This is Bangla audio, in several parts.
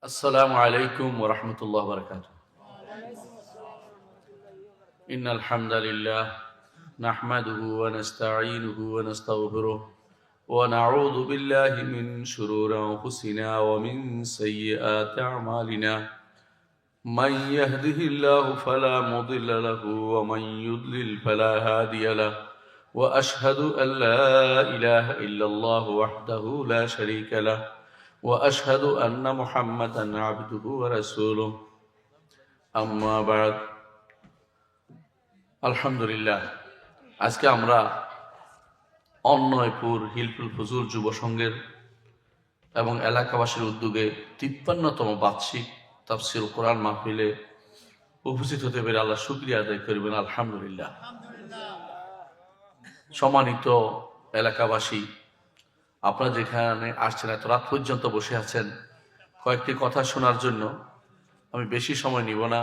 السلام عليكم ورحمة الله وبركاته. إن الحمد لله نحمده ونستعينه ونستغفره ونعوذ بالله من شرور أنفسنا ومن سيئات أعمالنا من يهده الله فلا مضل له ومن يضلل فلا هادي له وأشهد أن لا إله إلا الله وحده لا شريك له وأشهد أن محمدًا عبده ورسوله أما بعد আলহামদুলিল্লাহ আজকে আমরা অন্নয়পুর হিলফুল ফুজুল যুব সংঘের এবং এলাকাবাসীর উদ্যোগে ৫৩তম বার্ষিক তাফসীর কোরআন মাহফিলে উপস্থিত হতে পেরে আল্লাহ শুকরিয়া আদায় করবেন আলহামদুলিল্লাহ। সম্মানিত এলাকাবাসী, আপনারা যেখানে আসছেন, এত রাত পর্যন্ত বসে আছেন কয়েকটি কথা শোনার জন্য। আমি বেশি সময় নিব না,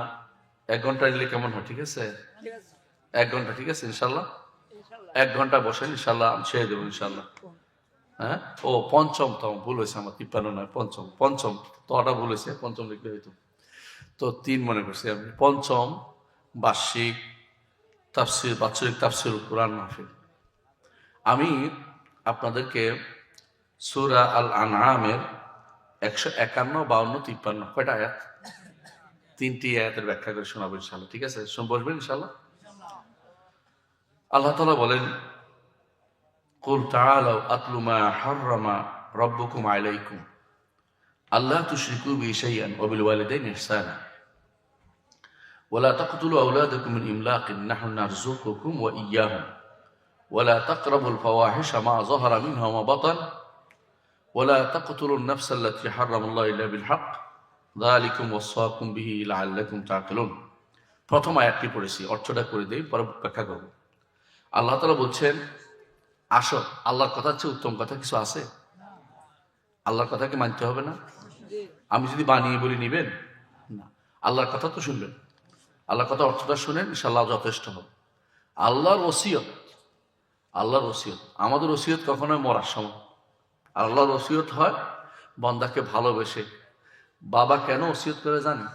1 ঘন্টা নিলে কেমন হয়? ঠিক আছে, 1 ঘন্টা ঠিক আছে ইনশাল্লাহ। 1 ঘন্টা বসেন ইনশাল্লাহ, আমি ছেড়ে দেবো ইনশাল্লাহ। হ্যাঁ, ও পঞ্চমতম ভুল হয়েছে আমার, ৫৩ নয়, পঞ্চম তটা ভুল হয়েছে, পঞ্চম লিখলে হইতো, তো ৩ মনে করছি আমি। পঞ্চম বার্ষিক বাৎসরিক তাফসীর কোরআন মাহফিল। আমি আপনাদেরকে সূরা আল আনআমের ১৫১, ৫২, ৫৩ কয়টা আয়াত, ৩টি আয়াতের ব্যাখ্যা করে শোনাবো ইনশাআল্লাহ। ঠিক আছে, বসবেন ইনশাআল্লাহ। আল্লাহ তাআলা বলেন, কুল তাআলাউ আতলু মা হাররামা রাব্বুকুম আলাইকুম আল্লা তুশরিকু বিহি শাইআন ওয়া বিল ওয়ালিদাইনি ইহসানা ওয়া লা তাকতুলু আওলাদাকুম মিন ইমলাকিন নাহনু নারযুকুকুম ওয়া ইয়্যাহুম ওয়া লা তাকরাবুল ফাওয়াহিশা মা যাহারা মিনহা ওয়া মা বাতান ওয়ালা তাকতুলুন নাফসাল্লাতী হারামাল্লাহু ইল্লা বিল হক যালিকুম ওয়াসাকুম বিহি লাআল্লাকুম তাআকিলুন। প্রথম আয়াতটি পড়েছি, অর্থটা করে দেই, পরে ব্যাখ্যা করব। আল্লাহ তাআলা বলছেন, আসো, আল্লাহর কথা চেয়ে উত্তম কথা কিছু আছে? আল্লাহর কথাকে মানতে হবে না? আমি যদি বানিয়ে বলি নিবেন না, আল্লাহর কথা তো শুনবেন। আল্লাহর কথা অর্থটা শুনেন, ইনশাআল্লাহ যথেষ্ট হবে। আল্লাহর ওসিয়ত, আমাদের ওসিয়ত কখনোই মরার সময়। আল্লাহর ওসিয়ত হয় বান্দাকে ভালোবেসে। বাবা কেন ওসিয়ত করে জানে?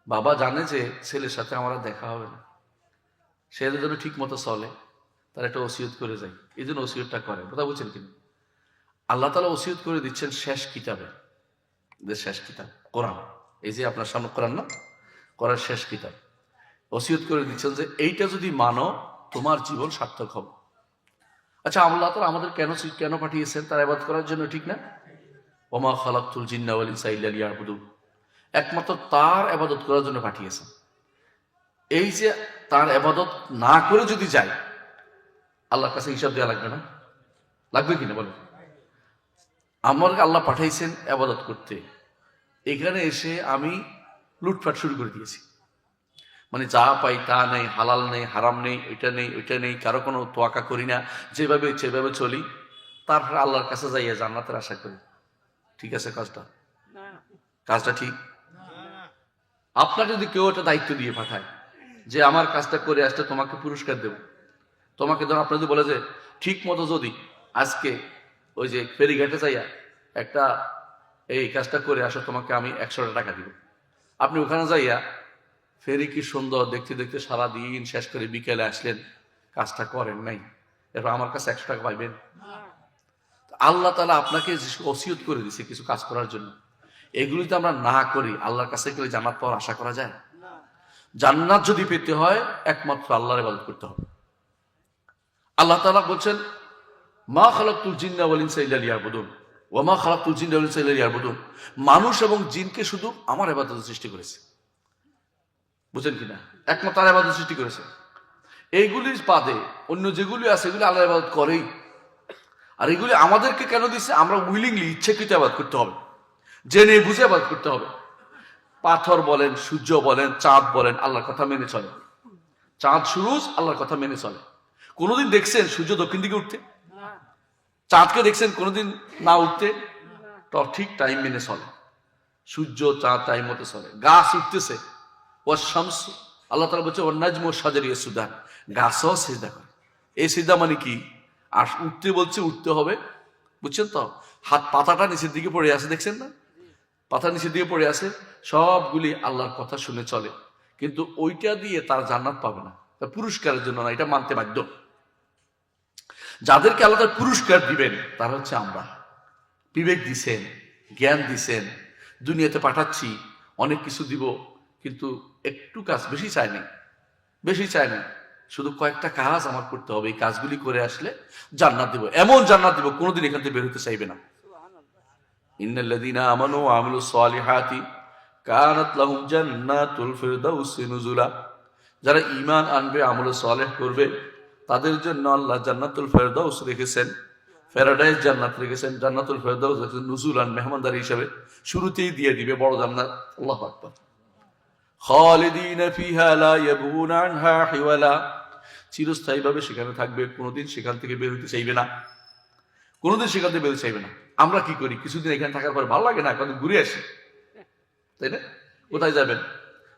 বাবা জানে যে ছেলের সাথে আমার দেখা হবে না, ছেলে যেন ঠিক মতো চলে, তার একটা ওসিয়ত করে যায়, এই জন্য ওসিয়তটা করে। কথা বুঝছেন কিনা? আল্লাহ তাআলা ওসিয়ত করে দিচ্ছেন শেষ কিতাবে, যে শেষ কিতাব কোরআন, এই যে আপনার সামনে কোরআন না, কোরআন শেষ কিতাব, ওসিয়ত করে দিচ্ছেন যে এইটা যদি মানো তোমার জীবন সার্থক হবে। আচ্ছা, আল্লাহ তাআলা আমাদের কেন পাঠিয়েছেন? তার ইবাদত করার জন্য, ঠিক না? ওমা খালাকতুল জিন্না ওয়াল ইনসা ইল্লা লিয়াবুদুন, একমাত্র তার ইবাদত করার জন্য পাঠিয়েছেন। এই যে তার ইবাদত না করে যদি যাই, আল্লাহর কাছে হিসাব দেওয়া লাগবে না? লাগবে কিনা বলেন? আমাকে আল্লাহ পাঠাইছেন ইবাদত করতে, এখানে এসে আমি লুটপাট শুরু করে দিয়েছি। মানে যা পাই তা নেই, হালাল নেই, হারাম নেই, এটা নেই, ওইটা নেই, কারো কোনো তোয়াক্কা করি না, যেভাবে চলি। তারপরে আল্লাহর কাছে যাইয়া জান্নাতের আশা করি। ঠিক আছে কাজটা ঠিক? আপনার যদি কেউ একটা দায়িত্ব দিয়ে পাঠায় যে আমার কাজটা করে আসলে তোমাকে পুরস্কার দেব, তোমাকে ধর আপনার যদি বলে যে ঠিক মতো যদি আজকে ওই যে ফেরিঘাটে যাইয়া একটা এই কাজটা করে আসো, তোমাকে আমি 100 টাকা দিব। আপনি ওখানে যাইয়া ফেরি কি সুন্দর দেখতে দেখতে সারাদিন শেষ করে বিকেলে আসলেন, কাজটা করেন নাই, এরপর আমার কাছে 100 টাকা পাইবেন? আল্লাহ তাআলা আপনাকে ওসিয়ত করে দিছে কিছু কাজ করার জন্য, এগুলি তো আমরা না করি, আল্লাহর কাছে গেলে জান্নাত পাওয়ার আশা করা যায়? জান্নাত যদি পেতে হয় একমাত্র আল্লাহর ইবাদত করতে হবে। আল্লাহ তাআলা বলছেন, মা খালাকতুল জিন্না ওয়াল ইনসা ইল্লা লিয়াবুদুন ওয়া মা খালাকতুল জিন্না ওয়াল ইনসা ইল্লা লিয়াবুদুন, মানুষ এবং জিনকে শুধু আমার ইবাদতের সৃষ্টি করেছে। বুঝেন কিনা? একমাত্র তার ইবাদত সৃষ্টি করেছে। এইগুলির বাদে অন্য যেগুলি আছে এগুলি আল্লাহর ইবাদত করেই। আর এগুলি আমাদেরকে কেন দিচ্ছে? আমরা উইলিংলি, ইচ্ছাকৃত ইবাদত করতে হবে, জেনে বুঝে ইবাদত করতে হবে। পাথর বলেন, সূর্য বলেন, চাঁদ বলেন, আল্লাহর কথা মেনে চলে। চাঁদ সুরুজ আল্লাহর কথা মেনে চলে। কোনোদিন দেখছেন সূর্য দক্ষিণ দিকে উঠতে? চাঁদকে দেখছেন কোনোদিন না উঠতে? তো ঠিক টাইম মেনে চলে, সূর্য চাঁদ টাইম মতো চলে। গাছ উঠতেছে, ও শামস, আল্লাহ তাআলা বলছে ওয়ান নাজমু শাজারু ইয়াসজুদান, গাছও সিজদা করে। এই সিজদা মানে কি? আর উঠতে বলছে, উঠতে হবে, বুঝছেন তো? হাত পাতাটা নিচের দিকে পড়ে আছে, দেখছেন না? পাতা নিচে দিয়ে পড়ে আছে, সবগুলি আল্লাহর কথা শুনে চলে, কিন্তু ওইটা দিয়ে তার জান্নাত পাবে না, তার পুরস্কারের জন্য না, এটা মানতে বাধ্য। যাদেরকে আল্লাহ তার পুরস্কার দিবেন তারা হচ্ছে আমরা। বিবেক দিছেন, জ্ঞান দিছেন, দুনিয়াতে পাঠাচ্ছি, অনেক কিছু দিব, কিন্তু একটু কাজ বেশি চাই না, বেশি চাই না, শুধু কয়েকটা কাজ আমার করতে হবে, এই কাজগুলি করে আসলে জান্নাত দিব, এমন জান্নাত দিব কোনোদিন এখান থেকে বের হতে চাইবে না। ইন্নাল্লাযীনা আমানু ওয়া আমিলুস সালিহাতি কানাত লাহুম জান্নাতুল ফিরদাউসি নুজুলা। যারা ঈমান আনবে, আমল সালেহ করবে, তাদের জন্য আল্লাহ জান্নাতুল ফিরদাউস রেখেছেন, প্যারাডাইস জান্নাত রেখেছেন, জান্নাতুল ফিরদাউস রেখেছেন নুজুলান, মেহমানদারি হিসেবে শুরুতেই দিয়ে দিবে বড় জান্নাত। আল্লাহু আকবার। খালিদিনা ফিহা লা ইয়াবগুনা আনহা হিওয়ালা। চিরস্থায়ীভাবে সেখানে থাকবে, কোনোদিন সেখান থেকে বের হতে চাইবে না, কোনোদিন সেখান থেকে বেরোতে চাইবে না। আমরা কি করি, কিছুদিন এখানে থাকার পর ভালো লাগে না, কদিন ঘুরে আসি, তাই না? কোথায় যাবেন?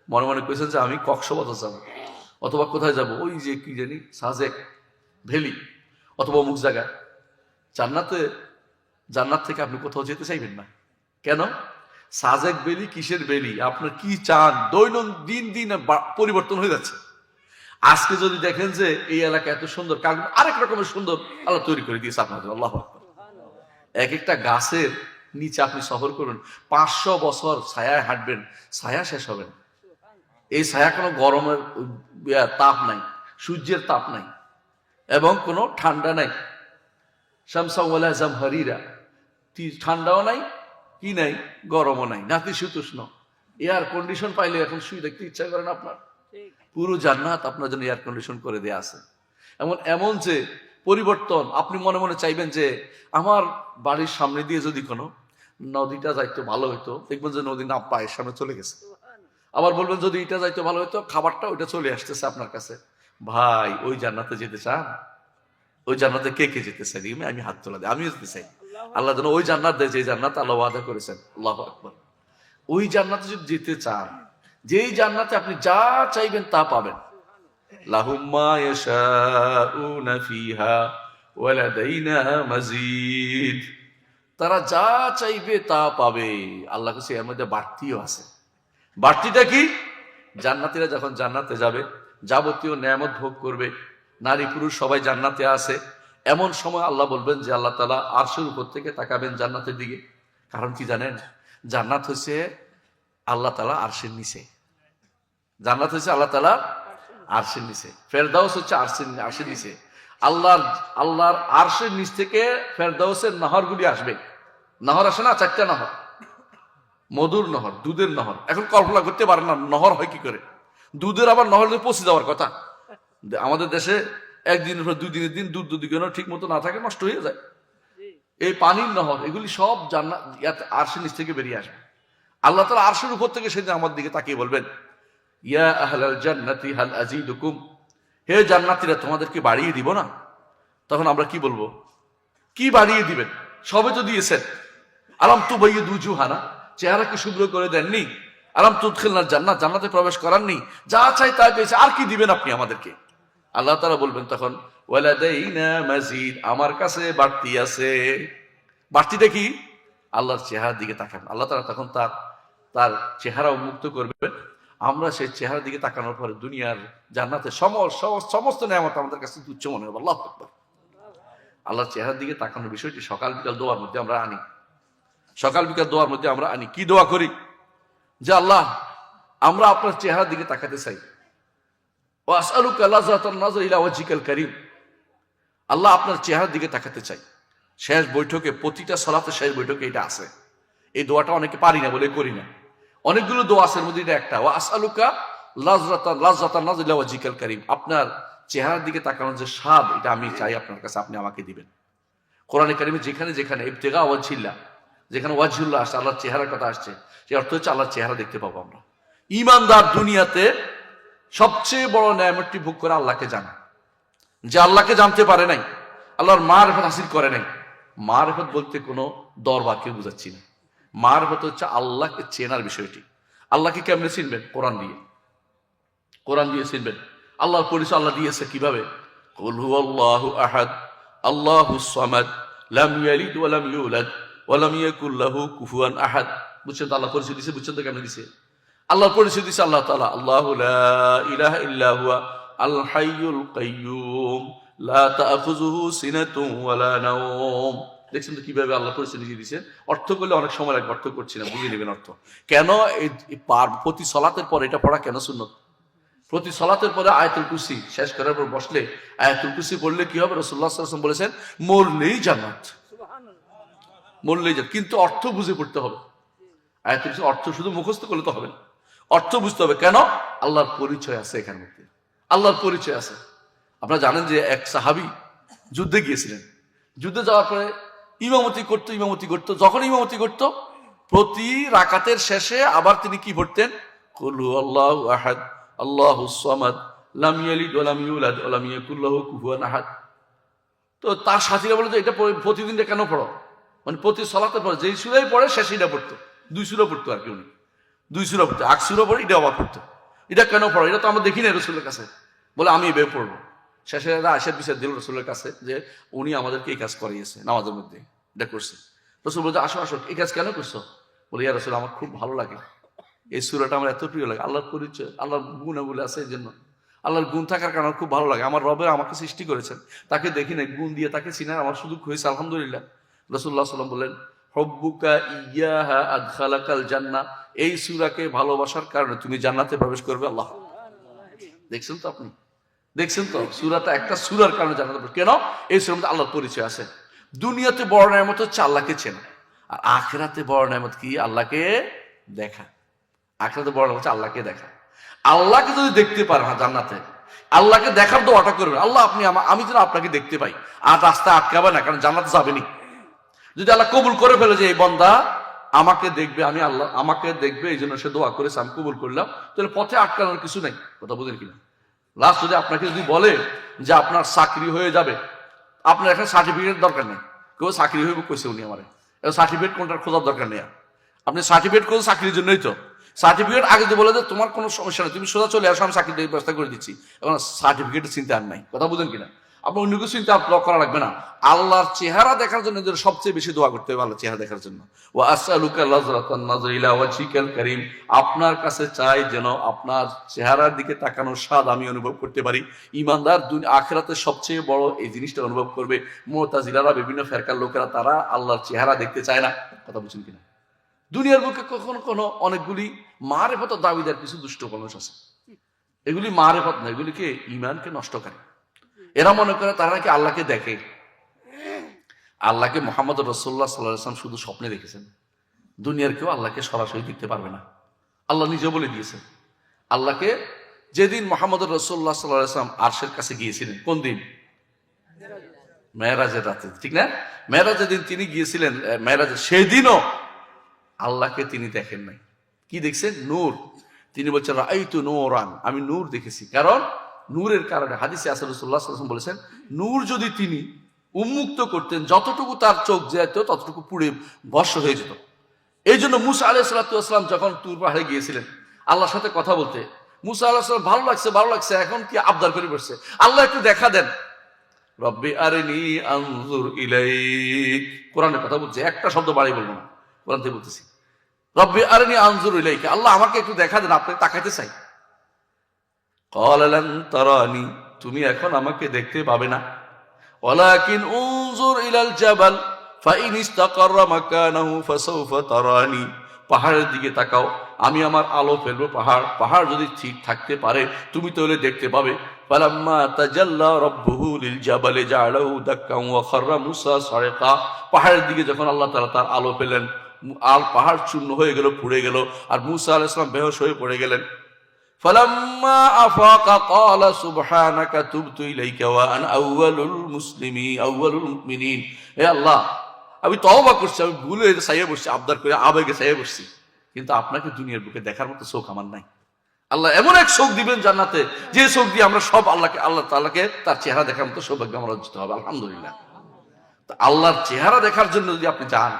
মনে মনে করেছেন যে আমি কক্সবাজার যাবো, অথবা কোথায় যাব, ওই যে কি জানি সাজেক ভ্যালি, অথবা অমুক জায়গায়। জান্নাত থেকে আপনি কোথাও যেতে চাইবেন না। কেন? সাজেক ভ্যালি কিসের ভ্যালি? আপনার কি চান? দৈনন্দিন দিন পরিবর্তন হয়ে যাচ্ছে। আজকে যদি দেখেন যে এই এলাকা এত সুন্দর, কারণ আরেক রকমের সুন্দর আল্লাহ তৈরি করে দিয়েছে আপনাদের। আল্লাহু আকবার। এক একটা গাছের নিচে আপনি সফর করুন, 500 বছর ছায়ায় হাঁটবেন, ছায়া শেষ হবে না। এই ছায়া কোনো গরমের তাপ নাই, সূর্যের তাপ নাই, এবং কোনো ঠান্ডা নাই। শামসাওয়ালা জামহারিরা, ঠান্ডাও নাই, কি নাই, গরমও নাই, নাতিশীতোষ্ণ। এয়ার কন্ডিশন পাইলে এখন শুয়ে দেখতে ইচ্ছা করে না আপনার? পুরো জান্নাত আপনার জন্য এয়ার কন্ডিশন করে দেয়া আছে। এমন যে পরিবর্তন, আপনি মনে মনে চাইবেন যে আমার বাড়ির সামনে দিয়ে যদি কোনো নদীটা যাইতো ভালো হইতো, দেখবেন যে নদী না পায়ের সামনে চলে গেছে। আবার বলবেন যদি এটা যাইতো ভালো হইতো, খাবারটা ওইটা চলে আসতেছে আপনার কাছে। ভাই, ওই জান্নাতে যেতে চান? ওই জান্নাতে কে কে যেতে চাই? আমি হাত তোলা দিই, আমিও যেতে চাই। আল্লাহ যেন ওই জান্নাত দেয় যে জান্নাত আল্লাহ ওয়াদা করেছেন। আল্লাহু আকবার। ওই জান্নাতে যদি যেতে চান, যেই জান্নাতে আপনি যা চাইবেন তা পাবেন। লাহুম মা ইয়াশাউনা ফিহা ওয়া লাদাইনা মাজিদ। তারা যা চাইবে তা পাবে। আল্লাহ কাছে এর মধ্যে বাড়তিও আছে। বাড়তিটা কি? জান্নাতীরা যখন জান্নাতে যাবে, যাবতীয় নেয়ামত ভোগ করবে, নারী পুরুষ সবাই জান্নাতে আছে, এমন সময় আল্লাহ বলবেন যে আল্লাহ তাআলা আরশের উপর থেকে তাকাবেন জান্নাতের দিকে। কারণ কি জানেন? জান্নাত হচ্ছে আল্লাহ তাআলা আরশের নিচে। জান্নাত হচ্ছে আল্লাহ তাআলা আরশের নিচে, ফেরদাউস হচ্ছে আরশের নিচে। আল্লাহর আরশের নিচ থেকে ফেরদাউসের নহরগুলি আসবে। নহর আসে না, 4টা নহর, মধুর নহর, দুধের নহর। এখন কল্পনা করতে পারেন না নহর হয় কি করে। দুধের আবার নহর পচে যাওয়ার কথা। আমাদের দেশে একদিনের পর 2 দিনের দিন দুধ যদি কেন ঠিক মতো না থাকে, নষ্ট হয়ে যায়। এই পানির নহর, এগুলি সব জান্নাত আরশের নিচ থেকে বেরিয়ে আসবে। আল্লাহ তাআলা আরশের উপর থেকে সেদিন আমার দিকে তাকিয়ে বলবেন, ইয়া আহলাল জান্নাতি হাল আযীদুকুম। হে জান্নাতীরা, তোমাদেরকে বাড়িয়ে দিব না? তখন আমরা কি বলবো? কি বাড়িয়ে দিবেন? সবে তো দিয়েছেন। আলাম তুবাইয়িদু উজুহানা, চেহারা কি শুভ্র করে দেননি? আলাম তুদখিলনাল জান্নাত, জান্নাতে প্রবেশ করাননি? যা চাই তাই পেয়েছে, আর কি দিবেন আপনি আমাদেরকে? আল্লাহ তাআলা বলবেন তখন, ওয়ালাদাইনা মাজিদ, আমার কাছে বাড়তি আছে। বাড়তিটা কি? আল্লাহর চেহারার দিকে তাকান। আল্লাহ তাআলা তখন তার চেহারা উন্মুক্ত করবেন। আমরা সেই চেহারার দিকে তাকানোর পরে দুনিয়ার জান্নাতের সমস্ত নেয়ামত আমাদের কাছে তুচ্ছ মনে হবে। আল্লাহু আকবার। আল্লাহর চেহারার দিকে তাকানোর বিষয়টি সকাল বিকাল দোয়ার মধ্যে আমরা আনি। সকাল বিকাল দোয়ার মধ্যে আমরা আনি। কি দোয়া করি? যে আল্লাহ, আমরা আপনার চেহারার দিকে তাকাতে চাই। ওয়া আসআলুকা লাযযাতান নাযর ইলা ওয়াজহিকাল কারীম। আল্লাহ, আপনার চেহারার দিকে তাকাতে চাই। শেষ বৈঠকে, প্রতিটা সালাতের শেষ বৈঠকে এটা আছে। এই দোয়াটা অনেকে পারি না বলে করি না। অনেকগুলো দোয়া আছে, এর মধ্যে এটা একটা। ওয়া আসআলুকা লাযযাতান নাযর ইলা ওয়াজহিকাল কারীম। আপনার চেহারার দিকে তাকানোর যে স্বাদ, এটা আমি চাই আপনার কাছে, আপনি আমাকে দিবেন। কোরআনে কারিমে যেখানে যেখানে ইবতিগা ওয়াজহিল্লাহ, যেখানে ওয়াজহুল্লাহ আসছে, আল্লাহর চেহারার কথা আসছে, সে অর্থ হচ্ছে আল্লাহর চেহারা দেখতে পাবো আমরা। ঈমানদার দুনিয়াতে সবচেয়ে বড় নেয়ামতটি ভোগ করে আল্লাহকে জানা। যে আল্লাহকে জানতে পারে নাই, আল্লাহর মারিফত হাসিল করে নাই। মারিফত বলতে কোনো দরবারকে বুঝাচ্ছি না। মারিফত হচ্ছে আল্লাহকে চেনার বিষয়টি। আল্লাহকে কেমনে চিনবেন? কোরআন দিয়ে চিনবেন। আল্লাহর পরিচয় আল্লাহ দিয়েছে কিভাবে? কুল হুয়াল্লাহু আহাদ আল্লাহুস সামাদ লাম ইয়ালিদ ওয়া লাম ইউলাদ ওয়া লাম ইয়াকুল লাহু কুফুয়ান আহাদ। বুঝছেন তো আল্লাহ পরিচয় দিছে, বুঝছেন তো কেমন দিছে? আল্লাহর পরিচয় দিছে আল্লাহ তাআলা আল্লাহু লা ইলাহা ইল্লা হুয়া আল হাইয়ুল কাইয়্যুম লা তা'খুযুহু সিনাতুন ওয়ালা নাওম। দেখছেন তো কিভাবে আল্লাহ পরিচয় দিয়ে দিয়েছেন। অর্থ করলে অনেক সময় লাগে, অর্থ করছি না, বুঝে নেবেন অর্থ। কেন এই প্রতি সালাতের পর এটা পড়া কেন সুন্নত? প্রতি সালাতের পরে আয়াতুল কুরসি শেষ করার পর বসলে আয়াতুল কুরসি পড়লে কি হবে? রাসূলুল্লাহ সাল্লাল্লাহু আলাইহি ওয়াসাল্লাম বলেছেন মরলেই জান্নাত, মরলেই জান্নাত। কিন্তু অর্থ বুঝে পড়তে হবে। আয়াতুল কুরসি অর্থ শুধু মুখস্থ করলে তো হবে না, অর্থ বুঝতে হবে। কেন? আল্লাহর পরিচয় আছে এখানের মধ্যে, আল্লাহর পরিচয় আছে। আপনারা জানেন যে এক সাহাবী যুদ্ধে গিয়েছিলেন, যুদ্ধে যাওয়ার পরে ইমামতি করতো। যখন ইমামতি করতো প্রতি রাকাতের শেষে আবার তিনি কি পড়তেন? কুল হুয়াল্লাহু আহাদ আল্লাহুস সামাদ লাম ইয়ালিদ ওয়া লাম ইউলাদ ওয়া লাম ইয়াকুল লাহু কুফুয়ান আহাদ। তো তার সাথীরা বলে যে এটা প্রতিদিন কেন পড়ো? মানে প্রতি সালাতে পড়ে যেই সূরাই পড়ে শেষে এটা পড়তো। 2 সূরা পড়তো আর কি, উনি 2 সূরা পড়তো, 8 সূরা পড়ে এটা আবার পড়তো। এটা কেন পড়ো? এটা তো আমরা দেখি না রাসূলের কাছে। বলে আমি এভাবে পড়বো। শেষে আয়েশা বিচার দিল রাসূলের কাছে যে উনি আমাদেরকে এই কাজ করিয়েছে, নামাজের মধ্যে এটা করছে। রাসূল বলছে আসো আসো, এই কাজ কেন করছো? বলে ইয়া রাসূল আমার খুব ভালো লাগে, এই সূরাটা আমার এত প্রিয় লাগে। আল্লাহর পরিচয়, আল্লাহর গুণাবলী আছে এই জন্য, আল্লাহর গুণ থাকার কারণে খুব ভালো লাগে। আমার রবে আমাকে সৃষ্টি করেছেন, তাকে দেখি না, গুণ দিয়ে তাকে চিনার আমার সুযোগ হয়েছে, আলহামদুলিল্লাহ। রাসূলুল্লাহ সাল্লাল্লাহু আলাইহি ওয়াসাল্লাম বললেন হুব্বুকা ইয়াহা আদখালাকাল জান্নাহ, এই সূরাকে ভালোবাসার কারণে তুমি জান্নাতে প্রবেশ করবে। আল্লাহ, দেখছেন তো আপনি, দেখছেন তো সূরাটা একটা সূরার কারণে জান্নাতে প্রবেশ। কেন? এই সূরার মধ্যে আল্লাহর পরিচয় আছে। দুনিয়াতে বড় নেয়ামত হচ্ছে আল্লাহকে চেনা, আর আখিরাতে বড় নেয়ামত কি? আল্লাহকে দেখা। আখিরাতে বড় নেয়ামত হচ্ছে আল্লাহকে দেখা। আল্লাহকে যদি দেখতে পারেন না জান্নাতে, আল্লাহকে দেখার দোয়াটা করবেন, আল্লাহ আপনি আমি যেন আপনাকে দেখতে পাই। আর রাস্তা আটকাবে না, কারণ জান্নাতে যাবেনি। যদি আল্লাহ কবুল করে ফেলে যে এই বান্দা আমাকে দেখবে, আমি আল্লাহ আমাকে দেখবে, এই জন্য সে দোয়া করেছে, আমি কবুল করলাম, তাহলে পথে আটকানোর কিছু নেই। কথা বুঝেন কিনা? লাস্ট যদি আপনাকে যদি বলে যে আপনার চাকরি হয়ে যাবে, আপনার এখন সার্টিফিকেট দরকার নেই। কেউ চাকরি হইব কইছে উনি আমার, সার্টিফিকেট কোনটার খোঁজার দরকার নেই। আপনি সার্টিফিকেট করুন চাকরির জন্যই তো। সার্টিফিকেট আগে যদি বলে যে তোমার কোনো সমস্যা নেই, তুমি সোজা চলে আসো, আমি চাকরির ব্যবস্থা করে দিচ্ছি, এখন সার্টিফিকেটের চিন্তা আর নাই। কথা বুঝেন কিনা? আপনার অন্য কিছু চিন্তা করা লাগবে না। আল্লাহর চেহারা দেখার জন্য সবচেয়ে বেশি দোয়া করতে হবে, আল্লাহর চেহারা দেখার জন্য। ওয়া আসআলুকা লাযরাতান নাযর ইলা ওয়াজহিকাল কারীম, আপনার কাছে চাই যেন আপনার চেহারার দিকে তাকানোর স্বাদ আমি অনুভব করতে পারি। ঈমানদার আখিরাতে সবচেয়ে বড় এই জিনিসটা অনুভব করবে। মুতাজিলারা, বিভিন্ন ফেরকার লোকেরা, তারা আল্লাহর চেহারা দেখতে চায় না। কথা বুঝছেন কিনা? দুনিয়ার বুকে কখনো অনেকগুলি মারেফত দাবিদার কিছু দুষ্ট মানুষ আছে, এগুলি মারেফত না, এগুলিকে ঈমানকে নষ্টকারী। এরা মনে করে তারা নাকি আল্লাহকে দেখে। আল্লাহকে মুহাম্মদ রাসূলুল্লাহ সাল্লাল্লাহু আলাইহি ওয়াসাল্লাম শুধু স্বপ্নে দেখেছেন। দুনিয়ার কেউ আল্লাহকে সরাসরি দেখতে পারবে না। আল্লাহ নিজে বলে দিয়েছেন। আল্লাহকে যেদিন মুহাম্মদ রাসূলুল্লাহ সাল্লাল্লাহু আলাইহি ওয়াসাল্লাম আরশের কাছে গিয়েছিলেন, কোন দিন? মেরাজের রাতে, ঠিক না? মেরাজের দিন তিনি গিয়েছিলেন, মেরাজের সেদিনও আল্লাহকে তিনি দেখেন নাই। কি দেখছেন? নূর। তিনি বলছেন রাআইতু নূরান, আমি নূর দেখেছি। কারণ নূরের কারণে হাদিসে আছে, রাসূলুল্লাহ সাল্লাল্লাহু আলাইহি ওয়াসাল্লাম বলেছেন নূর যদি তিনি উন্মুক্ত করতেন, যতটুকু তার চোখ যেত ততটুকু পুড়ে ভস্ম হয়ে যেত। এই জন্য মুসা আলাইহিস সালাতু ওয়াস সালাম যখন তুর পাহাড়ে গিয়েছিলেন আল্লাহর সাথে কথা বলতে, মুসা আলাইহিস সালাম ভালো লাগছে, এখন কি আবদার করে বসছে, আল্লাহ একটু দেখা দেন। রব্বি আরিনি আনজুর ইলাইক, কোরআনের কথা বলছে, একটা শব্দ বাড়ি বলবো না, কোরআন থেকে বলতেছি। রব্বি আরিনি আনজুর ইলাইক, আল্লাহ আমাকে একটু দেখা দেন, আপনি তাকাইতে চাই। ক্বালা লান তারানি, তুমি এখন আমাকে দেখতে পাবে না। ওয়ালাকিন উনজুর ইলাল জাবাল ফাইন ইসতাকাররা মাকানাহু ফাসাউফা তারানি, পাহাড়ের দিকে তাকাও, আমি আমার আলো ফেলবো। পাহাড় যদি ঠিক থাকতে পারে তুমি তাহলে দেখতে পাবে। ফালাম্মা তাজাল্লা রাব্বুহু লিল জাবালি জাআলাহু দাক্কান ওয়া খাররা মুসা সারিকা, পাহাড়ের দিকে যখন আল্লাহ তাআলা তার আলো ফেলেন, আর পাহাড় চূর্ণ হয়ে গেল, পুড়ে গেল, আর মুসা আলাইহিস সালাম বেহুশ হয়ে পড়ে গেলেন। ফালাম্মা আফাকা ক্বালা সুবহানাকা তুবতু ইলাইকা ওয়া আনা আউয়ালুল মুমিনিন, হে আল্লাহ আমি তওবা করছি, আমি ভুলে চাইয়ে বসছি, আবদার করে আবেগে চাইয়ে বসছি, কিন্তু আপনাকে দুনিয়ার বুকে দেখার মতো চোখ আমার নাই। আল্লাহ এমন এক চোখ দিবেন জান্নাতে, যে চোখ দিয়ে আমরা সব আল্লাহ তাআলাকে তার চেহারা দেখার মতো সৌভাগ্য আমরা অর্জিত হবে, আলহামদুলিল্লাহ। তো আল্লাহর চেহারা দেখার জন্য যদি আপনি যান,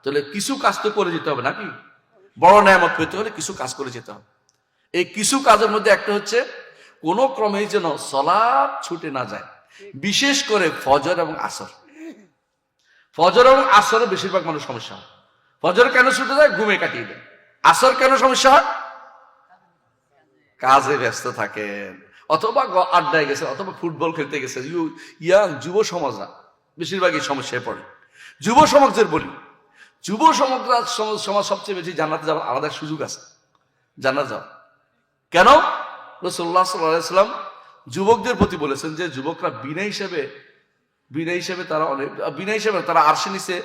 তাহলে কিছু কাজ তো করে যেতে হবে নাকি? বড় নেয়ামত পেতে হলে কিছু কাজ করে যেতে হবে। এই কিছু কাজের মধ্যে একটা হচ্ছে কোনো ক্রমেই যেন সালাত ছুটে না যায়, বিশেষ করে ফজর এবং আসর। ফজর এবং আসরে বেশিরভাগ মানুষ সমস্যা হয়। ফজর কেন ছুটে যায়? ঘুমে কাটিয়ে দেন। আসর কেন সমস্যা হয়? কাজে ব্যস্ত থাকেন, অথবা আড্ডায় গেছে, অথবা ফুটবল খেলতে গেছে। ইয়াং যুব সমাজরা বেশিরভাগই সমস্যায় পড়ে। যুব সমাজের বলি, যুব সমাজ সবচেয়ে বেশি জান্নাতে যাওয়ার আলাদা সুযোগ আছে। জান্নাত যাওয়া কেন? রাসূলুল্লাহ সাল্লাল্লাহু আলাইহি ওয়াসাল্লাম যুবকদের প্রতি বলেছেন যে যুবকরা বিনা হিসেবে তারা আরশে নিচে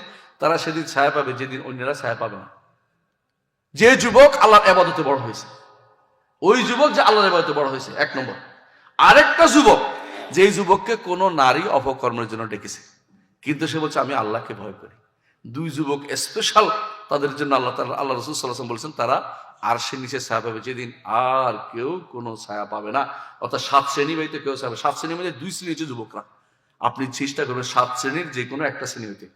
তারা সেদিন ছায়া পাবে যেদিন অন্যরা ছায়া পাবে না। যে যুবক আল্লাহর ইবাদতে বড় হয়েছে, ওই যুবক যে আল্লাহর ইবাদতে বড় হয়েছে, এক নম্বর। আরেকটা যুবক, যে যুবককে কোন নারী অপকর্মের জন্য ডেকেছে, কিন্তু সে বলছে আমি আল্লাহকে ভয় করি। দুই যুবক স্পেশাল, তাদের জন্য আল্লাহ রাসূল সাল্লাল্লাহু আলাইহি ওয়াসাল্লাম বলেছেন তারা আরশের নিচে ছায়া পাবে যেদিন আর কেউ কোনো ছায়া পাবে না। অর্থাৎ 7 শ্রেণী হইতে কেউ ছায়া পাবে। 7 শ্রেণীর মধ্যে 2 শ্রেণী হচ্ছে যুবকরা। আপনি চেষ্টা করবেন 7 শ্রেণীর যে কোনো একটা শ্রেণী হইতে।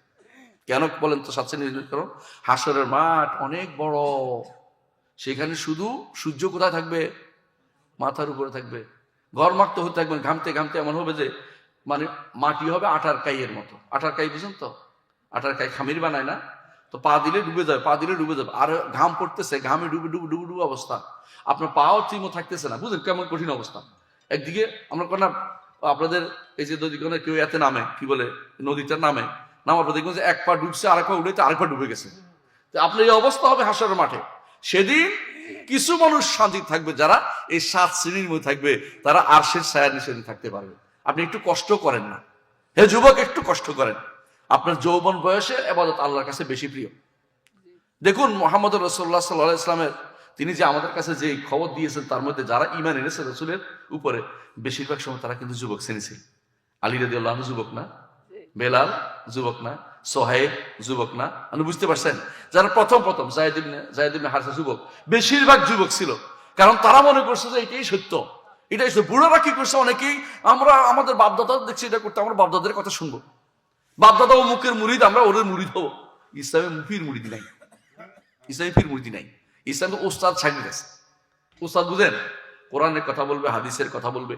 কেন বলেন তো 7 শ্রেণীর? কারণ হাসরের মাঠ অনেক বড়, সেখানে শুধু সূর্য কোথায় থাকবে? মাথার উপরে থাকবে। ঘরমাক্ত হতে থাকবেন, ঘামতে ঘামতে এমন হবে যে মানে মাটি হবে আটার কাইয়ের মতো। আটার কাই বুঝেন তো? আটার কাই খামির বানায় না? তো পা দিলে ডুবে যাবে, আর ঘাম পড়তেছে, ঘামে ডুবে অবস্থা, আপনার পাও ঠিকমতো থাকতেছে না। বুঝলেন কেমন কঠিন অবস্থা? একদিকে আমরা কোন আপনাদের এই যে যদি কোনো কেউ এতে নামে, কি বলে, নদীটার নামার পর দেখবেন যে এক পা ডুবছে, আরেক পা উঠে আরেক পা ডুবে গেছে। তো আপনার এই অবস্থা হবে হাসরের মাঠে। সেদিন কিছু মানুষ শান্তি থাকবে, যারা এই 7 শ্রেণীর মধ্যে থাকবে, তারা আরশের ছায়ার নিচে থাকতে পারবে। আপনি একটু কষ্ট করেন না, হে যুবক, একটু কষ্ট করেন। আপনার যৌবন বয়সে ইবাদত আল্লাহর কাছে বেশি প্রিয়। দেখুন মুহাম্মদ রাসূলুল্লাহ সাল্লাল্লাহু আলাইহি ওয়াসাল্লামের তিনি যে আমাদের কাছে যে খবর দিয়েছেন, তার মধ্যে যারা ঈমান এনেছে রাসূলের উপরে, বেশিরভাগ সময় তারা কিন্তু যুবক শ্রেণী ছিল। আলী রাদিয়াল্লাহু আনহু যুবক না? বেলাল যুবক না? সোহাইব যুবক না? আপনি বুঝতে পারছেন? যারা প্রথম যায়েদ ইবনে হারিসা যুবক, বেশিরভাগ যুবক ছিল। কারণ তারা মনে করছে যে এটাই সত্য, এটাই সত্য। বুড়ারা কি করছে? অনেকেই আমরা আমাদের বাপদাদা দেখছি এটা করতে, আমরা বাপদাদের কথা শুনবো। বাপদাদা ও মুখের মুরিদ, আমরা ওদের মুরিদ হবো। ইসলামে মুফির মুরিদ নাই, ইসলামী পীর মুরিদি নাই। ইসলামে ওস্তাদ শাগির আছে। ওস্তাদ বুঝেন? কোরআনের কথা বলবে, হাদিসের কথা বলবে,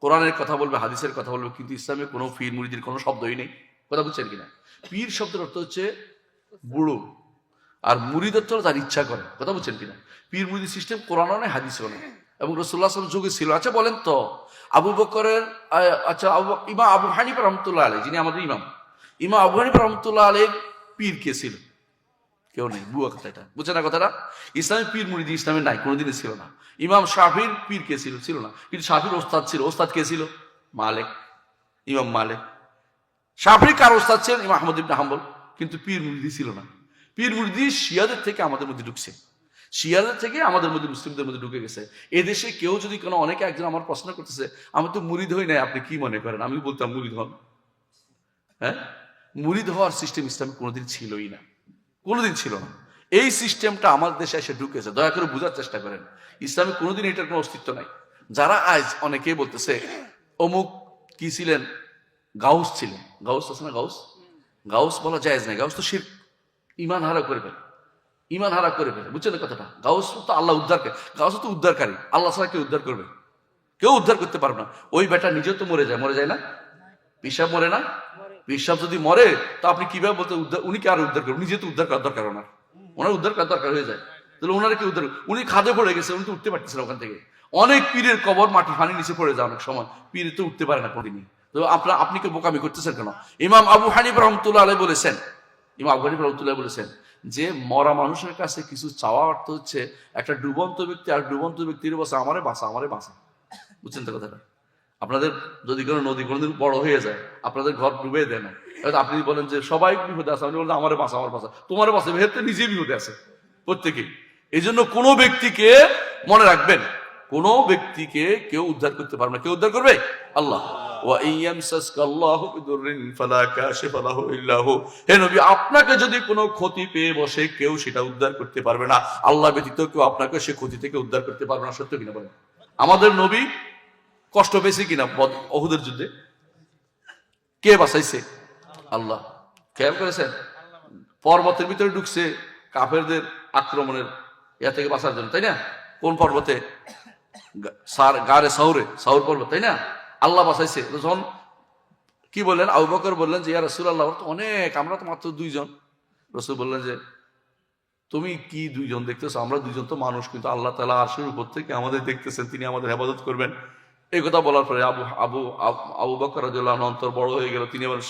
কোরআনের কথা বলবে, হাদিসের কথা বলবে, কিন্তু ইসলামে কোনো পীর মুরিদির কোনো শব্দই নেই। কথা বুঝছেন কিনা? পীর শব্দের অর্থ হচ্ছে বুড়ো, আর মুরিদ অর্থ তার ইচ্ছা করে। কথা বুঝছেন কিনা? পীর মুরিদি সিস্টেম কোরআনও নেই, হাদিসও নেই, এবং রাসূলুল্লাহ সাল্লাল্লাহু আলাইহি ওয়াসাল্লাম যুগে ছিল। আচ্ছা বলেন তো, আবু বকরের ইমাম আবু হানিফা রাহমাতুল্লাহ আলাইহি, যিনি আমাদের ইমাম আবু হানিফা রাহমাতুল্লাহ আলাইহির পীর কে ছিল? কেউ নেই। বুয়া কথা এটা, বুঝছে না কথাটা? ইসলামের পীর মুরিদি ইসলামে নাই, কোনোদিনই ছিল না। ইমাম শাফির পীর কে ছিল? ছিল না। কিন্তু শাফির ওস্তাদ ছিল। ওস্তাদ কে ছিল? মালিক, ইমাম মালিক। শাফির কার ওস্তাদ ছিলেন? ইমাম আহমদ ইবনে হাম্বল। কিন্তু পীর মুরিদি ছিল না। পীর মুরিদি শিয়াদের থেকে আমাদের মধ্যে ঢুকছে, শিয়াদের থেকে আমাদের মধ্যে, মুসলিমদের মধ্যে ঢুকে গেছে। এদেশে কেউ যদি কোনো, অনেকে একজন আমার প্রশ্ন করতেছে, আমি তো মুরিদ হই নাই, আপনি কি মনে করেন? আমি বলতাম মুরিদ হন। হ্যাঁ, মুরিদ হওয়ার সিস্টেম ইসলামে কোনোদিন ছিলই না, কোনোদিন ছিল না। এই সিস্টেমটা আমাদের দেশে এসে ঢুকেছে। দয়া করে বোঝার চেষ্টা করেন, ইসলামে কোনোদিন এটার কোনো অস্তিত্ব নাই। যারা আজ অনেকেই বলতেছে অমুক কি ছিলেন, গাউস ছিলেন, গাউস আছে না? গাউস বলা জায়েজ নাই। গাউস তো শিরক, ঈমান হারা করে ফেলে, ঈমান হারা করে ফেলে। বুঝছেন কথাটা? গাউস তো আল্লাহ উদ্ধারকে, গাউস তো উদ্ধারকারী। আল্লাহ ছাড়া কেউ উদ্ধার করবে? কেউ উদ্ধার করতে পারবে না। ওই বেটা নিজে তো মরে যায় না? পিসাব মরে না? পিসাব যদি মরে, তো আপনি কিভাবে বলতে উনি কে আর উদ্ধার করবেন? নিজে তো উদ্ধার করার দরকার, ওনার উদ্ধার করার দরকার হয়ে যায়। তাহলে ওনারা কি উদ্ধার? উনি খাদে পড়ে গেছে, উনি তো উঠতে পারতেছেন ওখান থেকে। অনেক পীরের কবর মাটি পানি নিচে পড়ে যায় অনেক সময়, পীর তো উঠতে পারে না কোনদিনই। তো আপনি কি বোকামি করতেছেন কেন? ইমাম আবু হানিফা রাহমাতুল্লাহ আলাইহি বলেছেন, ইমাম আবু হানিফা রাহমাতুল্লাহ বলেছেন যে মরা মানুষের কাছে কিছু চাওয়া অর্থ হচ্ছে একটা ডুবন্ত ব্যক্তি আর ডুবন্ত ব্যক্তির বসে আমারে বাঁচা। বুঝছেন তো কথাটা? আপনাদের যদি কোনো নদী কোনোদিন বড় হয়ে যায়, আপনাদের ঘর ডুবে দেয় না, আপনি বলেন যে সবাই বিপদে আছে, আপনি বলেন আমারে বাঁচা, তোমার বাঁচা, ভেতরে নিজে বিপদে আছে প্রত্যেকেই। এই জন্য কোনো ব্যক্তিকে মনে রাখবেন, কোনো ব্যক্তিকে কেউ উদ্ধার করতে পারবে না। কেউ উদ্ধার করবে? আল্লাহ। হে নবী, আপনাকে যদি কোনো ক্ষতি পেয়ে বসে, কেউ সেটা উদ্ধার করতে পারবে না। আল্লাহ ব্যতীত কেউ আপনাকে সে ক্ষতি থেকে উদ্ধার করতে পারবে না। সত্য কিনা বলেন? আমাদের নবী কষ্ট পেয়েছে কিনা উহুদের যুদ্ধে? কে বাঁচাইছে? আল্লাহ। খেয়াল করেছেন? পর্বতের ভিতরে ঢুকছে কাফেরদের আক্রমণের ইয়া থেকে বাঁচার জন্য, তাই না? কোন পর্বতে? গারে সাউর পর্বত, তাই না? আল্লাহ বাঁচাইছে। যখন কি বললেন, আবু বকর বললেন যে ইয়া রাসূলুল্লাহ, তো অনেক, আমরা তো মাত্র 2 জন। রাসূল বললেন যে তুমি কি দুইজন দেখতেছো? আমরা দুইজন তো মানুষ, কিন্তু আল্লাহ তাআলা আরশের উপর থেকে আমাদের দেখতেছেন, তিনি আমাদের হেফাজত করবেন। এই কথা বলার পরে আবু বকর রাদিয়াল্লাহু আনহু অন্তর বড় হয়ে গেল, তিনি আবার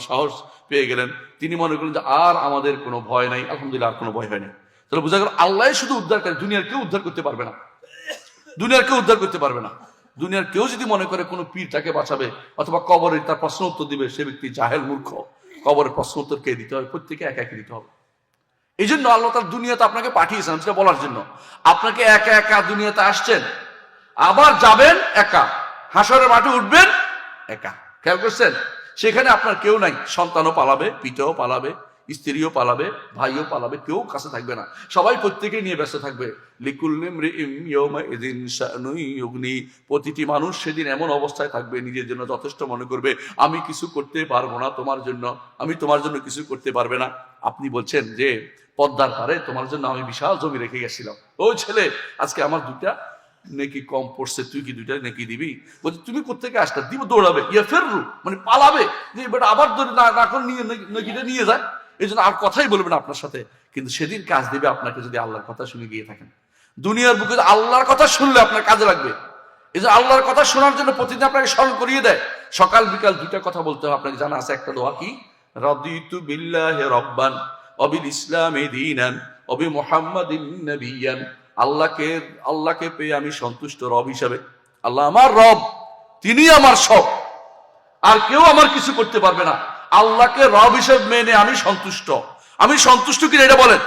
সাহস পেয়ে গেলেন। তিনি মনে করলেন যে আর আমাদের কোনো ভয় নাই, আলহামদুলিল্লাহ আর কোনো ভয় হয় না। তাহলে বোঝা গেল আল্লাহ শুধু উদ্ধার করে, দুনিয়ার কেউ উদ্ধার করতে পারবে না। দুনিয়ার কেউ উদ্ধার করতে পারবে না। দুনিয়ার কেউ যদি মনে করে কোনো পীর তাকে বাঁচাবে অথবা কবরের তার প্রশ্ন উত্তর দিবে, সে ব্যক্তি জাহেল, মূর্খ। কবরের প্রশ্ন উত্তর কে দিতে হবে? প্রত্যেকে একা একা দিতে হবে। এই জন্য আল্লাহ তার দুনিয়াতে আপনাকে পাঠিয়েছেন সেটা বলার জন্য। আপনাকে একা একা দুনিয়াতে আসছেন, আবার যাবেন একা, হাসরের মাঠে উঠবেন একা। খেয়াল করছেন? সেখানে আপনার কেউ নাই। সন্তানও পালাবে, পিতাও পালাবে, স্ত্রীও পালাবে, ভাইও পালাবে, কেউ কাছে থাকবে না। সবাই প্রত্যেকে নিয়ে ব্যস্ত থাকবে। লিকুল্লি ইমরিইন ইয়াওমাইযিন শানুন ইউগনি। প্রতিটি মানুষ সেদিন এমন অবস্থায় থাকবে, নিজের জন্য যথেষ্ট মনে করবে, আমি কিছু করতে পারবো না তোমার জন্য, আমি তোমার জন্য কিছু করতে পারবে না। আপনি বলছেন যে পদ্মার পারে তোমার জন্য আমি বিশাল জমি রেখে গেছিলাম, ও ছেলে আজকে আমার দুটা নেকি কম পড়ছে, তুই কি দুইটা নেকি দিবি? বলছে তুমি কোত্থেকে আসতে দিব? দৌড়াবে, ইয়া ফেররু মানে পালাবে, যে বেটা আবার ধরে না করে নিয়ে নেকিটা নিয়ে যায়। এই জন্য আর কথাই বলবে না আপনার সাথে। কিন্তু সেদিন কাজ দিবে আপনাকে যদি আল্লাহর কথা শুনে গিয়ে থাকেন। দুনিয়ার বুকে আল্লাহর কথা শুনলে আপনার কাজে লাগবে। এই যে আল্লাহর কথা শোনার জন্য প্রতিদিন আপনাকে স্মরণ করিয়ে দেয়। সকাল বিকাল দুইটা কথা বলতে হবে। আপনাকে জানা আছে একটা দোয়া কি? রাদিতু বিল্লাহি রাব্বান ওয়া বিল ইসলামি দীনান ওয়া বি মুহাম্মাদিন নাবিয়্যান। আল্লাহকে পেয়ে আমি সন্তুষ্ট রব হিসাবে। আল্লাহ আমার রব, তিনি আমার সব, আর কেউ আমার কিছু করতে পারবে না। আল্লাহকে রব হিসেবে মেনে আমি সন্তুষ্ট। আমি সন্তুষ্ট কিনা এটা বলেন।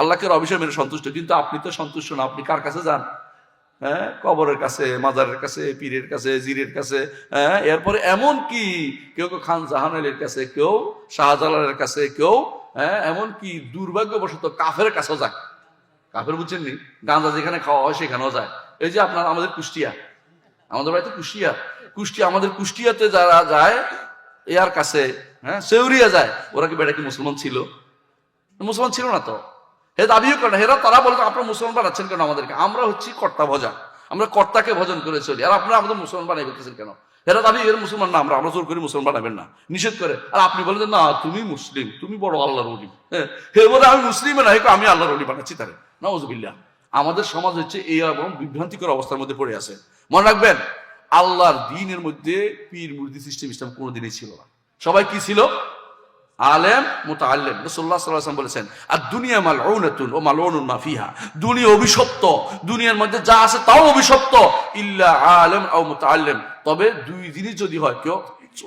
আল্লাহকে রব হিসেবে মেনে সন্তুষ্ট। কিন্তু আপনি তো সন্তুষ্ট না। আপনি কার কাছে যান? হ্যাঁ, কবরের কাছে, মাজারের কাছে, পীরের কাছে, জিরের কাছে, হ্যাঁ, এরপরে এমন কি কেউ খান জাহানের কাছে, কেউ শাহজালালের কাছে, কেউ এমন কি দুর্ভাগ্যবশত কাফের কাছেও যায়। কাফের বুঝছেন নি? গাঁজা যেখানে খাওয়া হয় সেখানেও যায়। এই যে আমাদের কুষ্টিয়া, আমাদের বাড়িতে কুষ্টিয়া, আমাদের কুষ্টিয়াতে যারা যায় এর কাছে, হ্যাঁ, সেউরিয়া যায়, ওরা কি বেটা কি মুসলমান ছিল? মুসলমান ছিল না তো। হে দাবিও করে না। তারা বলতো আপনারা মুসলমান বানাচ্ছেন কেন আমাদেরকে? আমরা হচ্ছি কর্তা ভজা, আমরা কর্তাকে ভজন করে চলি, আর আপনারা আমাদের মুসলমান বানাই করতেছেন কেন? এরা দাবি এর মুসলমান না, আমরা জোর করে মুসলমান বানাবেন না, নিষেধ করে। আর আপনি বলেন না তুমি মুসলিম, তুমি বড় আল্লাহর ওলি। হ্যাঁ, হে বলে আমি মুসলিম না, আমি আল্লাহর ওলি বানাচ্ছি তারে। নাউযুবিল্লাহ। আমাদের সমাজ হচ্ছে এই এবং বিভ্রান্তিকর অবস্থার মধ্যে পড়ে আছে। মনে রাখবেন, আল্লাহর দ্বীনের মধ্যে পীর মুরিদি সিস্টেম ইসলাম কোনোদিনই ছিল না। সবাই কি ছিল? আলেম, মুতাআল্লিম। রাসূলুল্লাহ সাল্লাল্লাহু আলাইহি ওয়াসাল্লাম বলেছেন, আর দুনিয়া মালউনাতুন ওয়া মালউনুন মা ফিহা। দুনিয়া অভিশপ্ত, দুনিয়ার মধ্যে যা আছে তাও অভিশপ্ত, ইল্লা আলেম আও মুতাআল্লিম। তবে দুই জিনিস যদি হয়, কেউ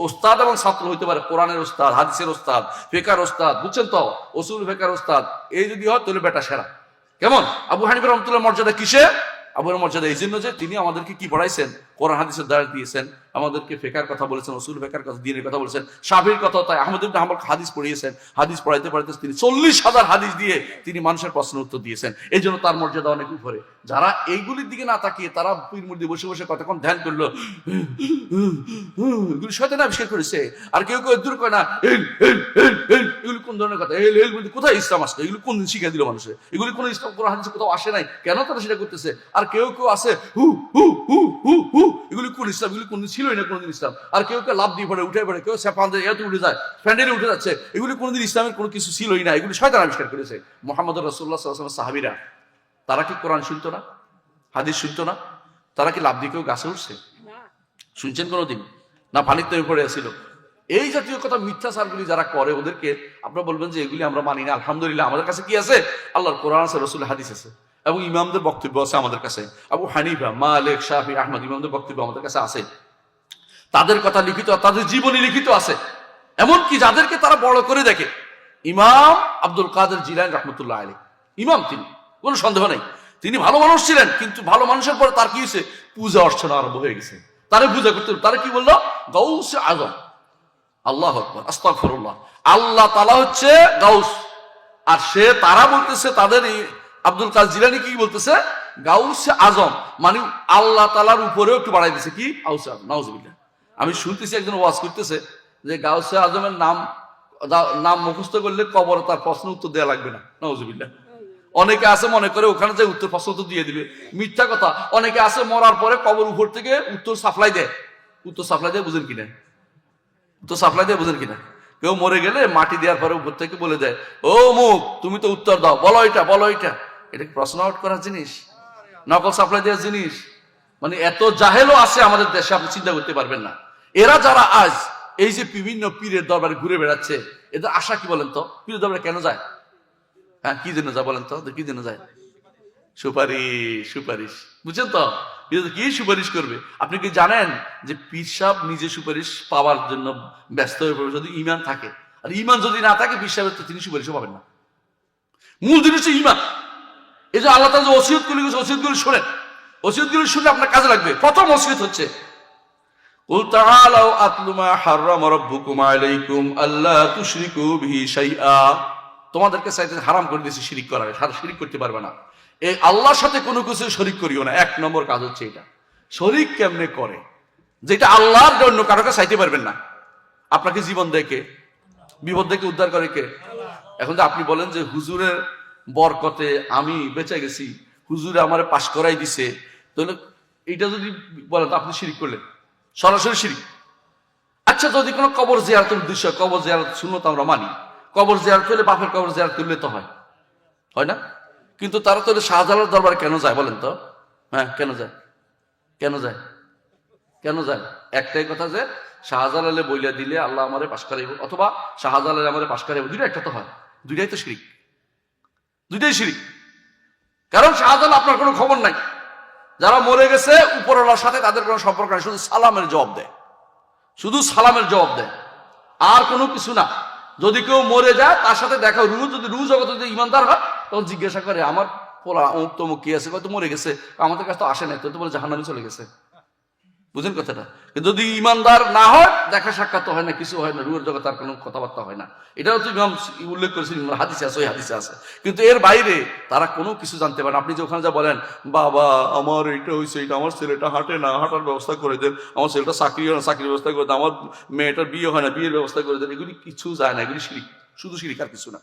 ওস্তাদ এবং ছাত্র হইতে পারে, কোরআনের ওস্তাদ, হাদিসের ওস্তাদ, ফিকহের ওস্তাদ, বুঝছেন তো, উসুল ফিকহের ওস্তাদ, এই যদি হয় তাহলে বেটা সেরা। কেমন? আবু হানিফা রাহমাতুল্লাহ মর্যাদা কিসে? আবুর মর্যাদা এই জন্য যে তিনি আমাদেরকে কি পড়াইছেন? কোরআন হাদিসের দ্বারা দিয়েছেন, আমাদেরকে ফিকহের কথা বলেছেন, উসুল ফিকহের কথা, দ্বীনের কথা বলেছেন, শাফিঈর কথা। তাই আহমদ ইবনে হাম্বল হাদিস পড়িয়েছেন। হাদিস পড়াইতে তিনি 40,000 হাদিস দিয়ে তিনি মানুষের প্রশ্নের উত্তর দিয়েছেন। এই জন্য তার মর্যাদা অনেক উপরে। যারা এইগুলির দিকে না তাকিয়ে তারা পীর মুরিদি বসে বসে কতক্ষণ ধ্যান করলো, এগুলি শয়তান আবিষ্কার করেছে। আর কেউ কেউ দূর করে না, এগুলি কোন ধরনের কথা? কোথায় ইসলাম আসলে? এগুলি কোন শিখা দিল মানুষের? এগুলি কোন ইসলাম কোরআন হাদিসে কোথাও আসে নাই, কেন তারা সেটা করতেছে? আর কেউ কেউ আছে এগুলি কোন ইসলাম? এগুলি কোনদিন ছিলই না কোনদিন ইসলাম। আর কেউ কেউ লাভ দিয়ে পড়ে, উঠে পড়ে, কেউ এত উঠে যায়, প্যান্ডেলে উঠে যাচ্ছে। এগুলি কোনদিন ইসলামের কোনো কিছু ছিলই না, এগুলি শয়তান আবিষ্কার করেছে। মুহাম্মদ রাসূলুল্লাহ সাল্লাল্লাহু আলাইহি ওয়াসাল্লাম সাহাবীরা, তারা কি কোরআন শুনতো না? হাদিস শুনতো না? তারা কি লাভ দিয়ে কেউ গাছে উঠছে? শুনছেন কোনোদিন? না পানিতে পড়ে আসছিল? এই জাতীয় কথা, মিথ্যাচারগুলি যারা করে ওদেরকে আপনারা বলবেন যে এগুলি আমরা মানি না। আলহামদুলিল্লাহ, আমাদের কাছে কি আছে? আল্লাহর কোরআন আছে, রাসূলের হাদিস আছে, এবং ইমামদের বক্তব্য আছে আমাদের কাছে। আবু হানিফা, মালিক, শাফি, আহমদ, ইমামদের বক্তব্য আমাদের কাছে আছে। তাদের কথা লিখিত, তাদের জীবনী লিখিত আছে। এমনকি যাদেরকে তারা বড় করে দেখে, ইমাম আব্দুল কাদের জিলানী রাহমাতুল্লাহ আলাইহি, ইমাম তিনি, কোনো সন্দেহ নেই। তিনি ভালো মানুষ ছিলেন, কিন্তু ভালো মানুষের পরে তার কি হয়েছে? পূজা অর্চনা আরম্ভ হয়ে গেছে। তারা পূজা করতে, তারা কি বললো? গাউসে আজম। আল্লাহু আকবার, আস্তাগফিরুল্লাহ। আল্লাহ তাআলা হচ্ছে গাউস, আর তারা বলতেছে, তাদের আব্দুল কাদের জিলানী কি বলতেছে? গাউসে আজম, মানে আল্লাহ তাআলার উপরেও একটু বাড়াই দিছে, কি গাউসে আজম। নাউজুবিল্লাহ। আমি শুনতেছি একজন ওয়াজ করতেছে যে গাউসে আজমের নাম মুখস্থ করলে কবরে তার প্রশ্ন উত্তর দেওয়া লাগবে না। নাউজুবিল্লাহ। অনেকে আছে মনে করে ওখানে যে উত্তর প্রশ্ন উত্তর দিয়ে দিবে, মিথ্যা কথা। অনেকে আছে মরার পরে কবর উপর থেকে উত্তর সাপ্লাই দেয়। উত্তর সাপ্লাই দেয় বুঝেন কিনা? উত্তর সাপ্লাই দেয় বুঝেন কিনা? কেউ মরে গেলে মাটি দেওয়ার পরে উপর থেকে বলে দেয়, ও মুখ তুমি তো উত্তর দাও, বলো এটা বলো এটা। এটা প্রশ্ন আউট করার জিনিস, নকল সাপ্লাই দেওয়ার জিনিস। মানে এত জাহেলও আছে আমাদের দেশে, আপনি চিন্তা করতে পারবেন না। এরা যারা আজ এই যে বিভিন্ন পীরের দরবারে ঘুরে বেড়াচ্ছে, এদের আশা কি বলেন তো? পীরের দরবারে কেন যায়? হ্যাঁ, কি জন্য যায় বলেন তো? কি জন্য যায়? সুপারিশ, সুপারিশ। বুঝছেন তো? কি সুপারিশ করবে? আপনি কি জানেন যে পীর সাহেব নিজে সুপারিশ পাওয়ার জন্য ব্যস্ত হয়ে পড়বে যদি ইমান থাকে। আর ইমান যদি না থাকে পীর সাহেবের তো তিনি সুপারিশও পাবেন না। মূল জিনিস হচ্ছে ইমান। এই যে আল্লাহ তাআলা যে ওসিয়তগুলি করেছে, ওসিয়তগুলি শোনেন, ওসিয়তগুলি শুনলে আপনার কাজে লাগবে। প্রথম ওসিয়ত হচ্ছে কুল তাআলাউ আতলু মা হাররামা রাব্বুকুম আলাইকুম আল্লা তুশরিকু বিহি শাইআ। তোমাদেরকে চাইতে হারাম করে দিয়েছে শিরিক করা, শিরিক করতে পারবে না। এই আল্লাহর সাথে কোনো কিছু শরিক করিও না। এক নম্বর কাজ হচ্ছে এটা। শরিক কেমনে করে? যেটা আল্লাহর জন্য কারো কাছে চাইতে পারবেন না। আপনাকে জীবন দেখে, বিপদ থেকে উদ্ধার করে কে? এখন যে আপনি বলেন যে হুজুরের বরকতে আমি বেঁচে গেছি, হুজুরে আমারে পাশ করাই দিছে, তাহলে এইটা যদি বলেন তো আপনি শিরিক করলেন, সরাসরি শিরিক। আচ্ছা, যদি কোনো কবর জিয়ারতের উদ্দেশ্য, কবর জিয়ারত সুন্নত আমরা মানি, কবর জিয়ারত হলে বাপের কবর জিয়ারত করলে তো হয়, হয় না? কিন্তু তারা তো শাহজালাল দরবারে কেন যায় বলেন তো? হ্যাঁ, কেন যায়? কেন যায়? কেন যায়? একটাই কথা যে শাহজালালে বইলা দিলে আল্লাহ আমারে পাশ করাইব, অথবা শাহজালালে আমারে পাশ করাইব, দুইটা একটা তো হয়। দুইটাই তো শিরিক, দুইটাই শিরিক। কারণ শাহজালাল আপনার কোনো খবর নাই, যারা মরে গেছে উপরওয়ালার সাথে তাদের কোনো সম্পর্ক নাই, শুধু সালামের জবাব দেয়, শুধু সালামের জবাব দেয়, আর কোনো কিছু না। যদি কেউ মরে যায় তার সাথে দেখা, যদি রু জগতে যদি ইমানদার হয় তখন জিজ্ঞাসা করে আমার পোলা অমুক তমুক কি আছে, হয়তো মরে গেছে, আমাদের কাছে তো আসে নাই, তো বলে জাহান্নামে চলে গেছে। বুঝেন কথাটা? কিন্তু যদি ইমানদার না হয়, দেখা সাক্ষাৎ হয় না, কিছু হয় না, রুহের জগতে আর কোনো কথাবার্তা হয় না। এটাও তো ইমাম উল্লেখ করেছেন, হাদিসে আছে, ওই হাদিসে আছে। কিন্তু এর বাইরে তারা কোনো কিছু জানতে পারে না। আপনি যে ওখানে যা বলেন, বাবা আমার এইটা হয়েছে, এটা আমার ছেলেটা হাঁটে না, হাঁটার ব্যবস্থা করে দেন, আমার ছেলেটা চাকরি হয় না, চাকরির ব্যবস্থা করে দেন, আমার মেয়েটার বিয়ে হয় না, বিয়ের ব্যবস্থা করে দেন, এগুলি কিছু যায় না। এগুলি শিরিক, শুধু শিরিক, আর কিছু না।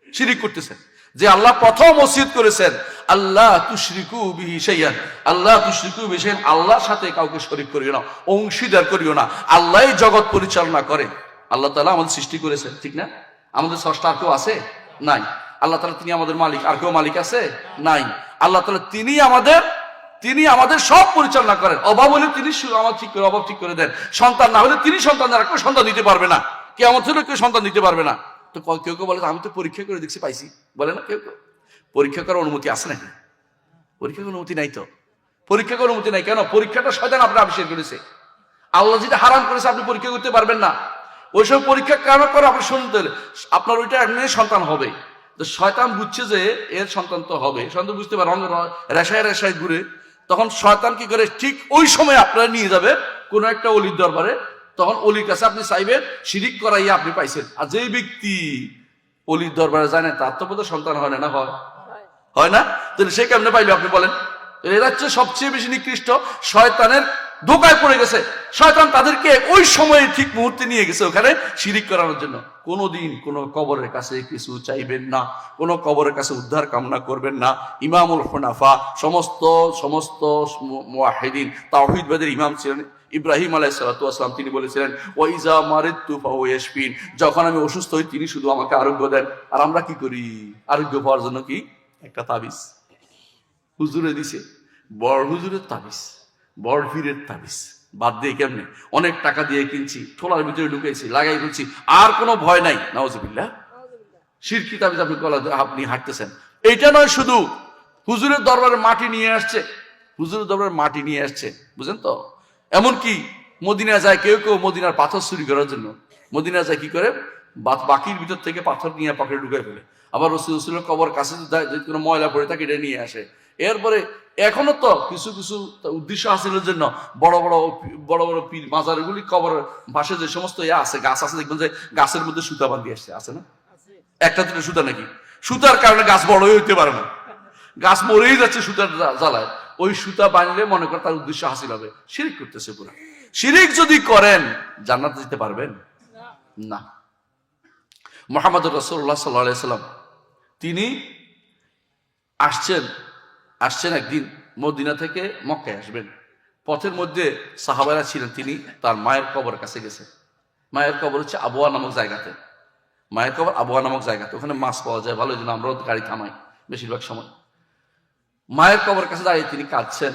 শিরিক করতেছেন। যে আল্লাহ প্রথম ওসিয়ত করেছেন আল্লাহ তুশরিকু বিহি শাইআন, আল্লাহ তুশরিকু বিহি শাইআন, আল্লাহর সাথে কাউকে শরীক করিও না, অংশীদার করিও না। আল্লাহই জগৎ পরিচালনা করে। আল্লাহ তাআলা আমাদের সৃষ্টি করেছেন, ঠিক না? আমাদের স্রষ্টা আর কেউ আছে? নাই। আল্লাহ তাআলা তিনি আমাদের মালিক, আর কেউ মালিক আছে? নাই। আল্লাহ তাআলা তিনি আমাদের সব পরিচালনা করেন। অভাব হলে তিনি আমার ঠিক করে, অভাব ঠিক করে দেন। সন্তান না হলে তিনি সন্তান দ্বারা কেউ সন্তান দিতে পারবে না, কিয়ামত হলে কেউ সন্তান দিতে পারবে না। তো কেউ কেউ বলে আমি তো পরীক্ষা করে দেখছি পাইছি, বলে না কেউ কেউ? পরীক্ষা করার অনুমতি আছে নাকি? পরীক্ষা করার অনুমতি নাই তো। পরীক্ষা করার অনুমতি নাই কেন? পরীক্ষাটা শয়তান আপনার আবিষ্কার করেছে। আল্লাহ যেটা হারাম করেছে আপনি পরীক্ষা করতে পারবেন না। ওইসব পরীক্ষা কেন করে আপনি শুনতে হলে আপনার ওইটা এমনি সন্তান হবে। তো শয়তান বুঝছে যে এর সন্তান তো হবে, সন্তান বুঝতে পারে, রেশায় রেশায় ঘুরে। তখন শয়তান কি করে, ঠিক ওই সময় আপনারা নিয়ে যাবে কোনো একটা অলির দরবারে, তখন অলির কাছে আপনি চাইবেন, শিরিক করাইয়া আপনি পাইছেন। আর যেই ব্যক্তি অলির দরবারে যায় না তার তো বোধহয় সন্তান হয় না, না হয়? হয় না? তাহলে সে কেমনে পাইলো আপনি বলেন? এরা হচ্ছে সবচেয়ে বেশি নিকৃষ্ট, শয়তানের ধোকায় পড়ে গেছে। শয়তান তাদেরকে ওই সময়ে ঠিক মুহূর্তে নিয়ে গেছে ওখানে শিরিক করানোর জন্য। কোনোদিন কোনো কবরের কাছে কিছু চাইবেন না, কোনো কবরের কাছে উদ্ধার কামনা করবেন না। ইমামুল হুনাফা, সমস্ত মুওয়াহিদিন, তাওহীদবাদের ইমাম ছিলেন ইব্রাহিম আলাইহিস সালাতু ওয়াস সালাম। তিনি বলেছিলেন ওয়াইজা মারিদতু ফাহুয়া ইয়াশফিন, যখন আমি অসুস্থ হই তিনি শুধু আমাকে আরোগ্য দেন। আর আমরা কি করি? আরোগ্য পাওয়ার জন্য কি একটা তাবিজ হুজুরে দিছে, বড় হুজুরের তাবিজ, বড় পীরের তাবিজ। বাদ দিয়ে কেমনে? অনেক টাকা দিয়ে কিনছি, ঠোলার ভিতরে ঢুকেছি, লাগাই ফেলছি, আর কোনো ভয় নাই। নাউজুবিল্লাহ। শিরকি তাবিজ আপনি হাঁটতেছেন। এইটা নয়, শুধু হুজুরের দরবারে মাটি নিয়ে আসছে, হুজুরের দরবারে মাটি নিয়ে আসছে, বুঝেন তো? এমনকি মদিনা যায় কেউ কেউ মদিনার পাথর চুরি করার জন্য। মদিনা যায় কি করে? বাকির ভিতর থেকে পাথর নিয়ে পকেটে ঢুকে ফেলে। আবার রাসূলের কবর কাছে যদি কোনো ময়লা পড়ে থাকে এটা নিয়ে আসে। এরপরে এখনো তো কিছু কিছু উদ্দেশ্য হাসিলের জন্য বড় বড় পীর মাজারগুলি কবর পাশে যে সমস্ত আছে, গাছ আছে, দেখবেন যে গাছের মধ্যে সুতা বাঁধিয়ে আসছে, আছে না? একটা দুটো সুতা নাকি? সুতার কারণে গাছ বড়ই হইতে পারে না, গাছ মরেই যাচ্ছে সুতার জ্বালায়। ওই সুতা বাঁধলে মনে করে তার উদ্দেশ্য হাসিল হবে। শিরিক করতেছে পুরো। শিরিক যদি করেন জান্নাতে যেতে পারবেন না। মুহাম্মদ রাসূলুল্লাহ সাল্লাল্লাহু আলাইহি সাল্লাম তিনি আসছেন একদিন মদিনা থেকে মক্কায় আসবেন। পথের মধ্যে সাহাবারা ছিলেন, তিনি তার মায়ের কবর কাছে গেছে। মায়ের কবর হচ্ছে আবওয়া নামক জায়গাতে, মায়ের কবর আবওয়া নামক জায়গাতে, ওখানে মাছ পাওয়া যায় ভালো, এই জন্য আমরাও গাড়ি থামাই বেশিরভাগ সময়। মায়ের কবর কাছে দাঁড়িয়ে তিনি কাঁদছেন,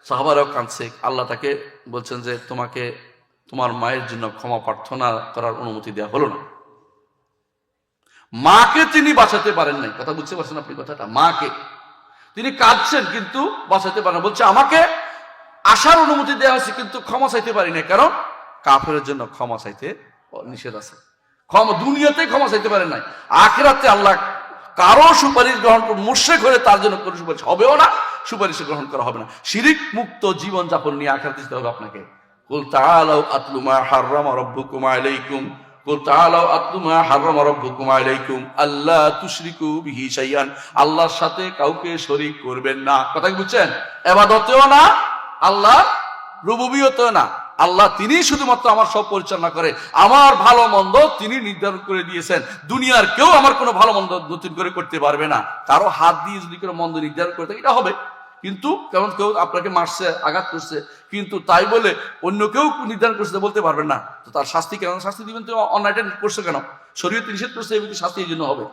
সাহাবারাও কাঁদছে। আল্লাহ তাকে বলছেন যে তোমাকে তোমার মায়ের জন্য ক্ষমা প্রার্থনা করার অনুমতি দেওয়া হলো না। মাকে তিনি বাঁচাতে পারেন নাই, কথা বুঝতে পারছেন আপনি কথাটা? মাকে তিনি কাঁদছেন কিন্তু বাঁচাতে পারেন না, বলছে আমাকে আসার অনুমতি দেওয়া হয়েছে কিন্তু ক্ষমা চাইতে পারি না, কারণ কাফেরের জন্য ক্ষমা চাইতে নিষেধ আছে। ক্ষমা দুনিয়াতে ক্ষমা চাইতে পারেন নাই, আখিরাতে আল্লাহ কারো সুপারিশ গ্রহণ করে মুশরিক হলে তার জন্য কোনো সুপারিশ হবেও না, সুপারিশ গ্রহণ করা হবে না। শিরিক মুক্ত জীবন যাপন নিয়ে আখিরাতে যেতে হবে আপনাকে। কুল তাআলাউ আতলু মা হাররামা রাব্বুকুম আলাইকুম, কুল তাআলাউ আতলু মা হাররামা রাব্বুকুম আলাইকুম আল্লা তুশরিকু বিহি শাইআন, আল্লাহর সাথে কাউকে শরীক করবেন না। কথা কি বুঝছেন? ইবাদতেও না, আল্লাহ রুবুবিয়তেও না, আল্লাহ তিনি শুধুমাত্র আমার সব পরিচালনা করে, আমার ভালো মন্দ তিনি নির্ধারণ করে দিয়েছেন। দুনিয়ার কেউ আমার কোনো ভালো মন্দ নতুন করে করতে পারবে না। কারো হাত দিয়ে যদি কোনো মন্দ নির্ধারণ করে থাকে এটা হবে, কিন্তু কেমন কেউ আপনাকে মারছে, আঘাত করছে, কিন্তু তাই বলে অন্য কেউ নির্ধারণ করছে বলতে পারবেন না। তো তার শাস্তি কেন শাস্তি দিবেন? তো অন্যায়টা করছে কেন, শরীয়ত নিষেধ করছে, এই শাস্তি এই জন্য হবে।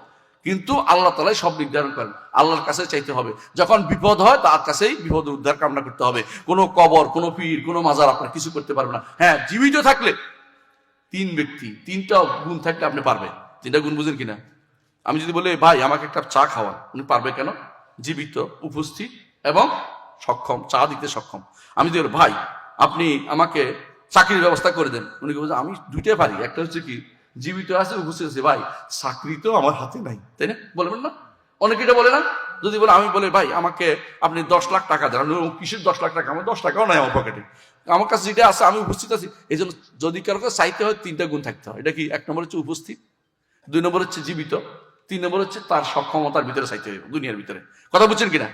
কিন্তু আল্লাহ তাআলাই সব নির্ধারণ করেন, আল্লাহর কাছে চাইতে হবে। যখন বিপদ হয় তার কাছেই বিপদের উদ্ধার কামনা করতে হবে। কোনো কবর, কোনো পীর, কোনো মাজার আপনার কিছু করতে পারবে না। হ্যাঁ, জীবিত থাকলে তিন ব্যক্তি, তিনটা গুণ থাকলে আপনি পারবেন। তিনটা গুণ বুঝেন কিনা? আমি যদি বলি ভাই আমাকে একটা চা খাওয়ান, উনি পারবে কেন? জীবিত, উপস্থিত এবং সক্ষম, চা দিতে সক্ষম। আমি যদি ভাই আপনি আমাকে চাকরির ব্যবস্থা করে দেন, উনি বলছেন আমি দুইটাই পারি। একটা হচ্ছে কি, জীবিত আছে, উপস্থিত আছে, ভাই চাকরি তো আমার হাতে নাই, তাই না? বলবেন না? অনেকে এটা বলে না? যদি বলে, আমি বলে ভাই আমাকে আপনি 10 লাখ টাকা দেন, কিসের 10 লাখ টাকা? আমার 10 টাকাও নাই আমার পকেটে, আমার কাছে যেটা আছে আমি উপস্থিত আছি। এই জন্য যদি কারো কাছে চাইতে হয় তিনটা গুণ থাকতে হয়। এটা কি? 1 নম্বর হচ্ছে উপস্থিত, 2 নম্বর হচ্ছে জীবিত, 3 নম্বর হচ্ছে তার সক্ষমতার ভিতরে চাইতে হবে, দুনিয়ার ভিতরে। কথা বুঝছেন কিনা?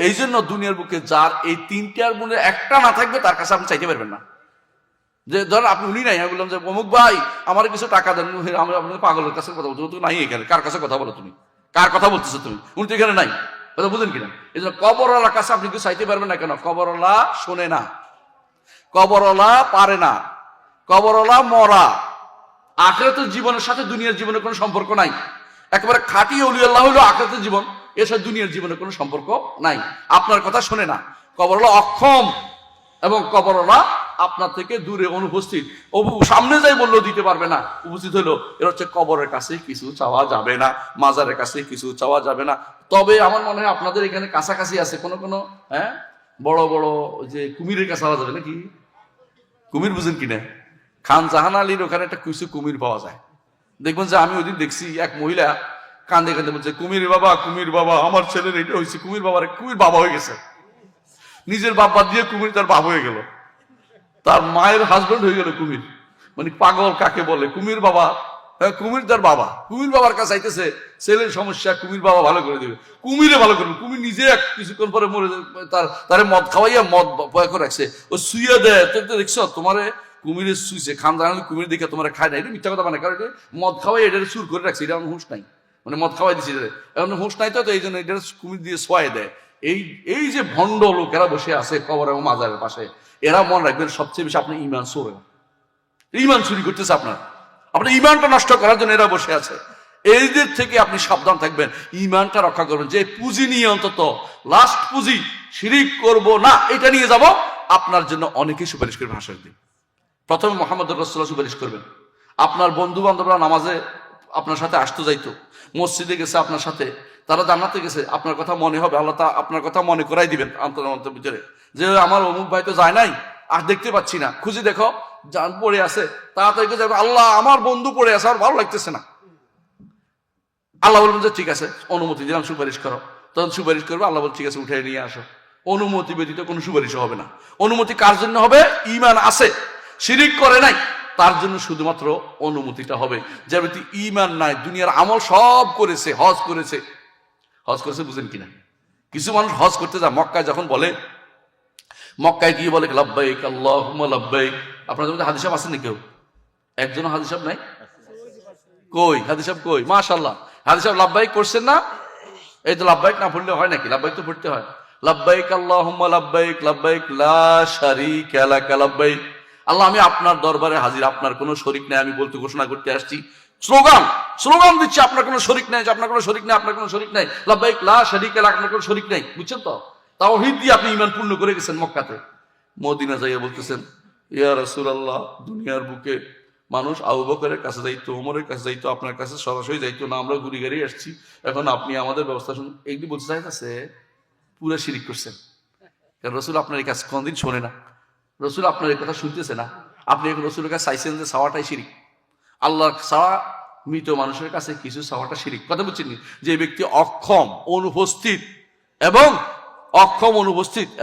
এই জন্য দুনিয়ার বুকে যার এই তিনটার গুণে একটা না থাকবে তার কাছে আপনি চাইতে পারবেন না। যে ধরেন আপনি উনি নাই, আমি বললাম যে অমুক ভাই আমার কিছু টাকা দেন, আমি আপনাদের পাগলের কাছে কথা বলছি, নাই এখানে, কার কাছে কথা বলো তুমি? কার কথা বলতেছো তুমি? উনি তো এখানে নাই। কথা বুঝেন কিনা? এই জন্য কবরওয়ালার কাছে আপনি কিছু চাইতে পারবেন না। কেন? কবরওয়ালা শোনে না, কবরওয়ালা পারে না, কবরওয়ালা মরা, আখিরাতের জীবনের সাথে দুনিয়ার জীবনের কোনো সম্পর্ক নাই। একেবারে খাঁটি ওলি আল্লাহ হলো আখিরাতের জীবন, এর সাথে দুনিয়ার জীবনের কোনো সম্পর্ক নাই। আপনার কথা শোনে না। কবরওয়ালা অক্ষম এবং কবরওয়ালা আপনার থেকে দূরে, অনুপস্থিত, সামনে যাই বললেও দিতে পারবে না, উপস্থিত হলো। এর হচ্ছে কবরের কাছে কিছু চাওয়া যাবে না, মাজারের কাছে কিছু চাওয়া যাবে না। তবে আমার মনে হয় আপনাদের এখানে কাছাকাছি আছে কোনো কোনো বড় বড় যে কুমিরের কাছে চাওয়া যাবে নাকি? কুমির বুঝেন কিনা? খান জাহান আলীর ওখানে একটা কিছু কুমির পাওয়া যায়। দেখবেন যে আমি ওই দিন দেখছি এক মহিলা কান্দে কান্দে বলছে, কুমির বাবা, কুমির বাবা, আমার ছেলের এটা হয়েছে, কুমির বাবার, কুমির বাবা হয়ে গেছে, নিজের বাপ বাদ দিয়ে কুমির তার বাপ হয়ে গেল, তার মায়ের হাজবেন্ড হয়ে গেল কুমির। মানে পাগল কাকে বলে? কুমির বাবা, কুমির তার বাবা, কুমির বাবার কাছে আইতেছে ছেলের সমস্যা, কুমির বাবা ভালো করে দেবে, কুমিরে ভালো করবে। কুমির নিজে কিছুক্ষণ পরে মরে, তারে মদ খাওয়াইয়া মদ ভয় করে রাখছে, ও শুইয়া দেয়। তো দেখছো তোমারে কুমিরে শুইছে, খান জানালে কুমির দেখে তোমার খায় না, এটা মিথ্যা কথা। মানে কারণ এটা মদ খাওয়াই এটা সুর করে রাখছে, এটা আমার হুঁশ নাই, মানে মদ খাওয়াই দিচ্ছে, এখন হুঁশ নাই, তো এই জন্য এটা কুমির দিয়ে শোয়াই দেয়। এই যে ভণ্ড লোকেরা বসে আছে কবর এবং মাজারের পাশে, এরা মনে রাখবেন সবচেয়ে বেশি আপনার ইমান চোরে, ইমান চুরি করতেছে আপনার ইমানটা নষ্ট করার জন্য এরা বসে আছে। এইদের থেকে আপনি সাবধান থাকবেন, ইমানটা রক্ষা করবেন। যে পুঁজি নিয়ে অন্তত লাস্ট পুঁজি শিরিক করব না, এটা নিয়ে যাব, আপনার জন্য অনেকেই সুপারিশ করবে হাসরের দিন। প্রথমে মুহাম্মদ রাসূলুল্লাহ সুপারিশ করবেন। আপনার বন্ধু বান্ধবরা নামাজে আপনার সাথে আসতে যাইতো, মসজিদে গেছে আপনার সাথে, তারা জান্নাতে গেছে, আপনার কথা মনে হবে, আল্লাহ তা আপনার কথা মনে করাই দিবেন অন্তর ভিতরে, যে আমার অমুক ভাই তো যায় নাই, আর দেখতে পাচ্ছি না, খুঁজে দেখো, জান পড়ে আছে, তাড়াতাড়ি যাবে, আল্লাহ আমার বন্ধু পড়ে আছে, আর ভালো লাগতেছে না। আল্লাহ বলবেন যে ঠিক আছে, অনুমতি দিলাম, সুপারিশ করো। তখন সুপারিশ করবে, আল্লাহ বল ঠিক আছে, উঠে নিয়ে আসো। অনুমতি ব্যতীত কোনো সুপারিশ হবে না। অনুমতি কার জন্য হবে? ইমান আছে, শিরিক করে নাই, তার জন্য শুধুমাত্র অনুমতিটা হবে। যে ব্যক্তি ইমান নাই, দুনিয়ার আমল সব করেছে, হজ করেছে, বুঝেন কিনা? কিছু মানুষ হজ করতে যায়, মক্কায় যখন বলে, মক্কায় গিয়ে বলে লাব্বাইক আল্লাহুম্মা লাব্বাইক। আপনাদের মধ্যে হাদিস সাহেব আছেন কেউ? একজন হাদিস সাহেব নাই? কই হাদিস সাহেব কই? মাশাআল্লাহ, হাদিস সাহেব লাব্বাইক করছেন না? এই তো লাব্বাইক না পড়লে হয় নাকি? লাব্বাইক তো পড়তে হয়। লাব্বাইক আল্লাহুম্মা লাব্বাইক, লাব্বাইক লা শারীকা লাক লাব্বাইক, আল্লাহ আমি আপনার দরবারে হাজির, আপনার কোনো শরিক নেই আমি বলতে ঘোষণা করতে আসছি। স্লোগান দিচ্ছি, আপনার কোনো শরিক নেই, আপনার কোনো শরিক নেই, আপনার কোনো শরিক নেই, লাব্বাইক লা শারীকা লাক, আপনার কোনো শরিক নেই। বুঝছেন তো? তাওহীদ দিয়ে আপনি ঈমান পূর্ণ করে গেছেন মক্কাতে। মদিনা যাইয়া বলতেছেন, ইয়া রাসূলুল্লাহ, দুনিয়ার বুকে মানুষ আবু বকরের কাছে যাইতো, ওমরের কাছে যাইতো, আপনার কাছে সরাসরি যাইতো না, আমরা ঘুরি গাড়ি আসছি, এখন আপনি আমাদের ব্যবস্থা শুনুন। এইগুলি বলতে চাইতেছে পুরো শিরিক করছেন। কারণ রসুল আপনার এই কাজ কোনদিন শোনে না, রসুল আপনার এই কথা শুনতেছে না। আপনি এখন রসুলের কাছে চাইছেন যে চাওয়াটাই শিরিক। আল্লাহর চাওয়া, মৃত মানুষের কাছে কিছু চাওয়াটা শিরিক। কথা বুঝছেন? যে ব্যক্তি অক্ষম অনুপস্থিত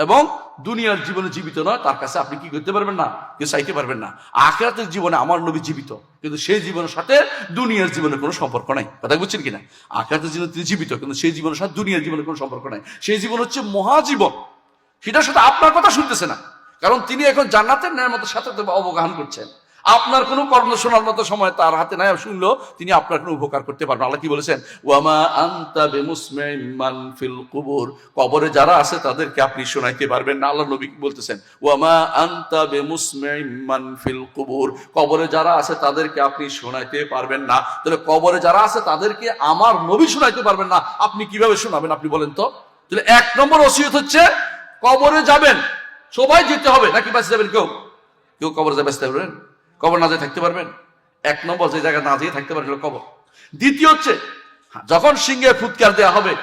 এবং দুনিয়ার জীবনে জীবিত নয়, তার কাছে আপনি কি করতে পারবেন না? কেউ চাইতে পারবেন না। আখিরাতের জীবনে আমার নবী জীবিত, কিন্তু সেই জীবনের সাথে দুনিয়ার জীবনের কোনো সম্পর্ক নাই। কথা বুঝছেন কিনা? আখিরাতের জীবনে তিনি জীবিত, কিন্তু সেই জীবনের সাথে দুনিয়ার জীবনের কোনো সম্পর্ক নাই। সেই জীবন হচ্ছে মহাজীবন, সেটার সাথে আপনার কথা শুনতেছে না, কারণ তিনি এখন জান্নাতের নেয়ামতের সাথে অবগাহন করছেন। আপনার কোনো কর্ম শোনার মতো সময় তার হাতে নাই, শুনলো তিনি আপনার কোনো উপকার করতে পারবেন। আল্লাহ কি বলেছেন? ওয়ামা আনতা বিমুসমিইন মান ফিল কুবুর, কবরে যারা আছে তাদেরকে আপনি শোনাইতে পারবেন না। আল্লাহ নবী বলতেছেন, ওয়ামা আনতা বিমুসমিইন মান ফিল কুবুর, কবরে যারা আছে তাদেরকে আপনি শোনাইতে পারবেন না। তাহলে কবরে যারা আছে তাদেরকে আমার নবী শোনাইতে পারবেন না, আপনি কিভাবে শোনাবেন? আপনি বলেন তো। তাহলে 1 নম্বর ওসিয়ত হচ্ছে কবরে যাবেন, সবাই যেতে হবে, নাকি বাঁচতে যাবেন? কেউ কবরে যাবে বাঁচতে পারবেন? কবর না যেয়ে থাকতে পারবেন? 1 নম্বর যে জায়গায় না যেয়ে থাকতে পারবেন কবর। দ্বিতীয় হচ্ছে, যখন সিংহে ফুৎকার দেওয়া হবে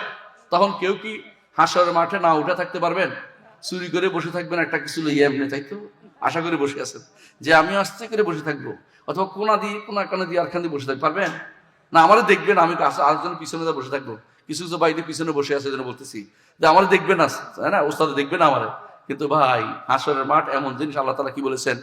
তখন কেউ কি হাসরের মাঠে না উঠে থাকতে পারবেন? চুরি করে বসে থাকবেন, একটা কিছু লইয়া এমনি তাইতো আশা করে বসে আছেন যে আমি আস্তে করে বসে থাকবো, অথবা কোনা দিয়ে আরখান দিয়ে বসে থাকতে পারবেন না? আমাদের দেখবেন, আমি আরেকজন পিছনে বসে থাকবো, কিছু কিছু বাইরে পিছনে বসে আছে, যেন বলতেছি যে আমাদের দেখবেন না, তাই না? ওস্তাদ দেখবেন না আমাদের। কিন্তু ভাই, হাসরের মাঠ এমন জিনিস, আল্লাহ তাআলা কি বলেছেন?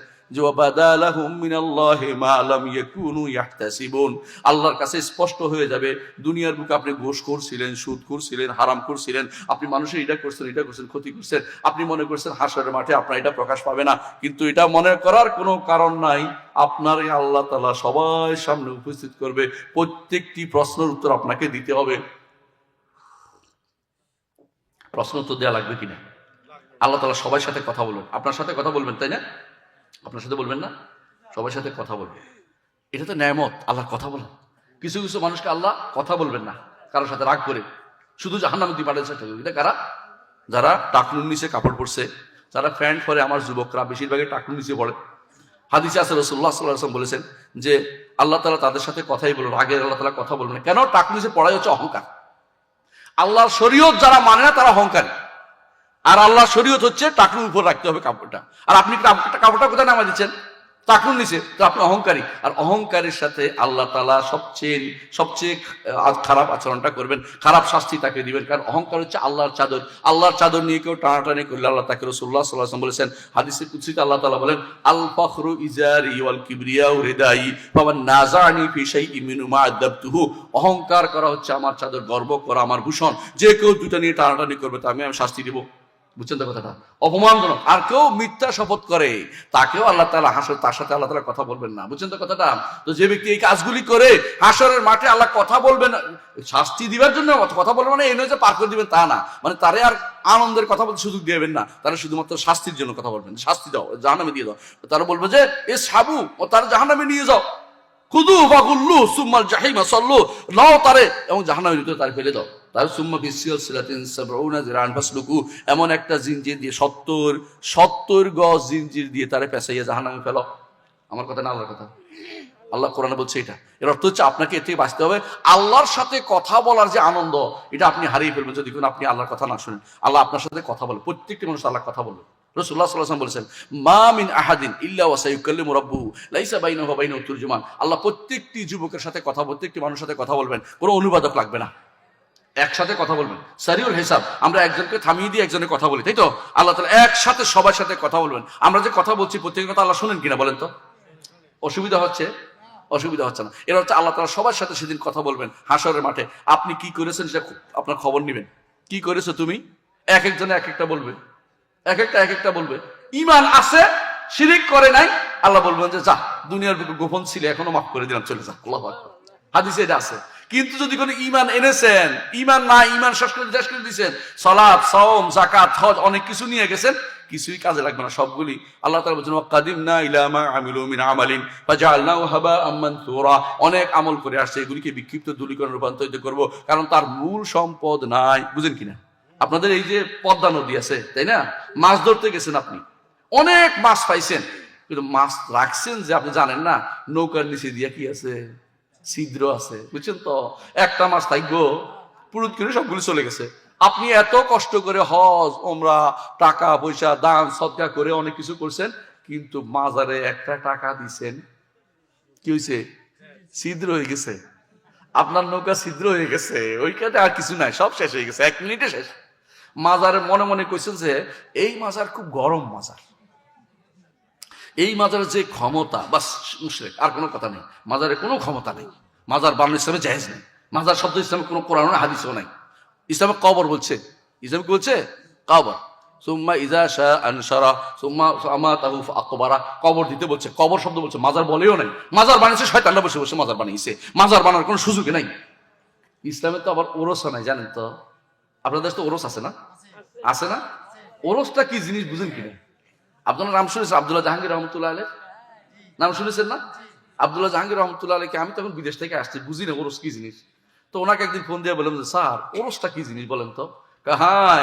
আল্লাহর কাছে স্পষ্ট হয়ে যাবে, দুনিয়ার বুকে আপনি ঘুষ করছিলেন, সুদ করছিলেন, হারাম করছিলেন, আপনি মানুষের এটা করছেন, ক্ষতি করছেন, আপনি মনে করছেন হাসরের মাঠে আপনার এটা প্রকাশ পাবে না। কিন্তু এটা মনে করার কোনো কারণ নাই, আপনার আল্লাহ তাআলা সবাই সামনে উপস্থিত করবে, প্রত্যেকটি প্রশ্নের উত্তর আপনাকে দিতে হবে। প্রশ্ন উত্তর দেওয়া লাগবে কিনা? আল্লাহ তাআলা সবার সাথে কথা বলবেন, আপনার সাথে কথা বলবেন, তাই না? আপনার সাথে বলবেন না, সবার সাথে কথা বলবেন। এটা তো নেয়ামত, আল্লাহর কথা বলা। কিছু কিছু মানুষকে আল্লাহ কথা বলবেন না, কারোর সাথে রাগ করে, শুধু জাহান্নামে দিয়ে পাঠাতে চাইতে। এটা কারা? যারা টাকনুর নিচে কাপড় পরছে, যারা প্যান্ট পরে, আমার যুবকরা বেশিরভাগই টাকনুর নিচে পড়ে। হাদিসে আছে, রাসূলুল্লাহ সাল্লাল্লাহু আলাইহি ওয়াসাল্লাম বলেছেন যে আল্লাহ তাআলা তাদের সাথে কথাই বলবেন, আগে আল্লাহ তাআলা কথা বলবেন না। কেন? টাকনুর নিচে পড়াই হচ্ছে অহংকার। আল্লাহর শরীয়ত যারা মানে না তারা অহংকারী, আর আল্লাহর শরীয়ত হচ্ছে টাকনুর উপর রাখতে হবে কাপড়টা। আর আপনি কাপড়টা কোথায় নামা দিচ্ছেন? টাকনুর নিচে। তো আপনি অহংকারী, আর অহংকারের সাথে আল্লাহ তাআলা সবচেয়ে খারাপ আচরণটা করবেন, খারাপ শাস্তি তাকে দিবেন। কারণ অহংকার হচ্ছে আল্লাহর চাদর, আল্লাহর চাদর নিয়ে কেউ টানাটানি করলে আল্লাহ তাকে, রাসূলুল্লাহ সাল্লাল্লাহু আলাইহি ওয়াসাল্লাম বলেছেন হাদিসে কুদসিতে, আল্লাহ তাআলা বলেন, আল ফখরু ইজারি ওয়াল কিবরিয়াউ রিদাই ফামান নাযানি ফি শাইইন মিনহুমা আযাবতুহু, অহংকার করা হচ্ছে আমার চাদর, গর্ব করা আমার ভূষণ। যে কেউ দুটো নিয়ে টানাটানি করবে তা আমি শাস্তি দিব। বুঝছেন তো কথাটা? অপমানজনক। আর কেউ মিথ্যা শপথ করে তাকেও আল্লাহ তাআলা তার সাথে আল্লাহ তাআলা কথা বলবেন না। বুঝছেন তো কথাটা? তো যে ব্যক্তি এই কাজগুলি করে হাসরের মাঠে আল্লাহ কথা বলবেন, শাস্তি দিবার জন্য কথা বলবেন, মানে এই নয় যে পার করে দিবেন তা না, মানে তারে আর আনন্দের কথা বলতে সুযোগ দিবেন না, তারা শুধুমাত্র শাস্তির জন্য কথা বলবেন। শাস্তি দাও, জাহান্নামে দিয়ে দাও। তারা বলবে যে এ সাবু, ও তার জাহান্নামে নিয়ে যাও, খুদু ফাগুল্লু সুম্মাল জাহিমা সাল্লু, নাও তারে এবং জাহান্নামের ভিতরে তারে ফেলে দাও। তার সুম্মা বিসিলসিলাতিন সাবউনা যিরান ফাসলুকু, এমন একটা জিনজির দিয়ে 70 গজ জিনজির দিয়ে তারে পেঁচাইয়া জাহান্নামে ফেলো। আমার কথা না আল্লাহর কথা? আল্লাহ কোরআনে বলছে এটা। এর অর্থ হচ্ছে আপনাকে এর থেকে বাঁচতে হবে। আল্লাহর সাথে কথা বলার যে আনন্দ, এটা আপনি হারিয়ে ফেলবেন যদি আপনি আল্লাহর কথা না শুনেন। আল্লাহ আপনার সাথে কথা বলে, প্রত্যেকটি মানুষ আল্লাহ কথা বলবে। রাসূলুল্লাহ সাল্লাল্লাহু আলাইহি ওয়াসাল্লাম বলেছেন, মা মিন আহাদিন ইল্লা ওয়া সায়ুকাল্লিমু রাব্বুহু লাইসা বাইনাহু ওয়া বাইনাহু তুরজুমান। আল্লাহ প্রত্যেকটি যুবকের সাথে কথা, প্রত্যেকটি মানুষের সাথে কথা বলবেন, কোনো অনুবাদক লাগবে না, একসাথে কথা বলবেন। সারিউল হিসাব, আমরা একজনকে থামিয়ে দিয়ে একজনের কথা বলি, তাই তো? আল্লাহ তাআলা একসাথে সবার সাথে কথা বলবেন। আমরা যে কথা বলছি প্রত্যেকের কথা আল্লাহ শুনেন কিনা বলেন তো? অসুবিধা হচ্ছে না। এর হচ্ছে আল্লাহ তাআলা সবার সাথে সেদিন কথা বলবেন হাসরের মাঠে। আপনি কি করেছেন সেটা আপনার খবর নেবেন। কি করেছো তুমি? এক একজনে এক একটা বলবে, এক একটা বলবে। ঈমান আছে, শিরিক করে নাই, আল্লাহ বলবেন যে যা, দুনিয়ার বুকে গোপন ছিল, এখনো মাফ করে দিলাম, চলে যা। আল্লাহু আকবার। হাদিসে এটা আছে। কিন্তু যদি কোনো ঈমান এনেছেন, ঈমান না, ঈমান শেষ করে দিয়েছেন, সালাত, সাওম, যাকাত, হজ, অনেক কিছু নিয়ে গেছেন, কিছুই কাজে লাগবে না, সবগুলি আল্লাহ তাআলা বলেছেন ওয়াকাদিমনা ইলা মা আমিলু মিন আমালিন ফাজআলনাহু হাবাআম মানসুরা। অনেক আমল করে আসছে, এগুলিকে বিক্ষিপ্ত ধূলিকণে রূপান্তরিত করব, কারণ তার মূল সম্পদ নাই। বুঝেন কিনা? আপনাদের এই যে পদ্মা নদী আছে, তাই না, মাছ ধরতে গেছেন, আপনি অনেক মাছ পাইছেন, কিন্তু মাছ রাখছেন যে আপনি জানেন না নৌকার নিচে দিয়ে কি আছে, ছিদ্র আছে। বুঝছেন তো? একটা মাছ থাকবো পুরুত করে সবগুলো চলে গেছে। আপনি এত কষ্ট করে হজ ওমরা টাকা পয়সা দান সদকা করে অনেক কিছু করছেন, কিন্তু মাজারে একটা টাকা দিছেন, কি হয়েছে? ছিদ্র হয়ে গেছে। আপনার নৌকা ছিদ্র হয়ে গেছে, ওইখানে আর কিছু নাই, সব শেষ হয়ে গেছে, 1 মিনিটে শেষ। মাজারে মনে মনে কইছেন যে এই মাজার খুব গরম মাজার, এই মাজারের যে ক্ষমতা, বাস মুশরিক, আর কোনো কথা নেই। মাজারে কোনো ক্ষমতা নেই, মাজার বানানো ইসলামে জায়েজ নেই, মাজার শব্দ ইসলামে কোনো কোরআন হাদিসও নাই। ইসলামে কবর বলছে, ইসলাম কি বলছে? কবর। সুম্মা ইজা শাআ আনশারা সুম্মা আমাতাহু ফাআকবারা, কবর দিতে বলছে, কবর শব্দ বলছে, মাজার বলেও নাই। মাজার বানিয়েছে শয়তানরা বসে বসে মাজার বানিয়েছে, মাজার বানানোর কোনো সুযোগই নাই। ইসলামে তো আবার ওরসও নাই, জানেন তো? আপনাদের দেশে তো ওরস আছে না? আছে না? ওরসটা কি জিনিস বুঝেন কিনা? আপনারা নাম শুনেছেন আব্দুল্লাহ জাহাঙ্গীর রহমতুল্লাহ আলাইহ? নাম শুনেছেন না? আব্দুল্লাহ জাহাঙ্গীর রহমতুল্লাহ আলাইহকে আমি তখন বিদেশ থেকে আসছি, বুঝি না ওরস কি জিনিস। তো ওনাকে একদিন ফোন দিয়ে বললাম যে স্যার ওরসটা কি জিনিস বলেন তো। হ্যাঁ,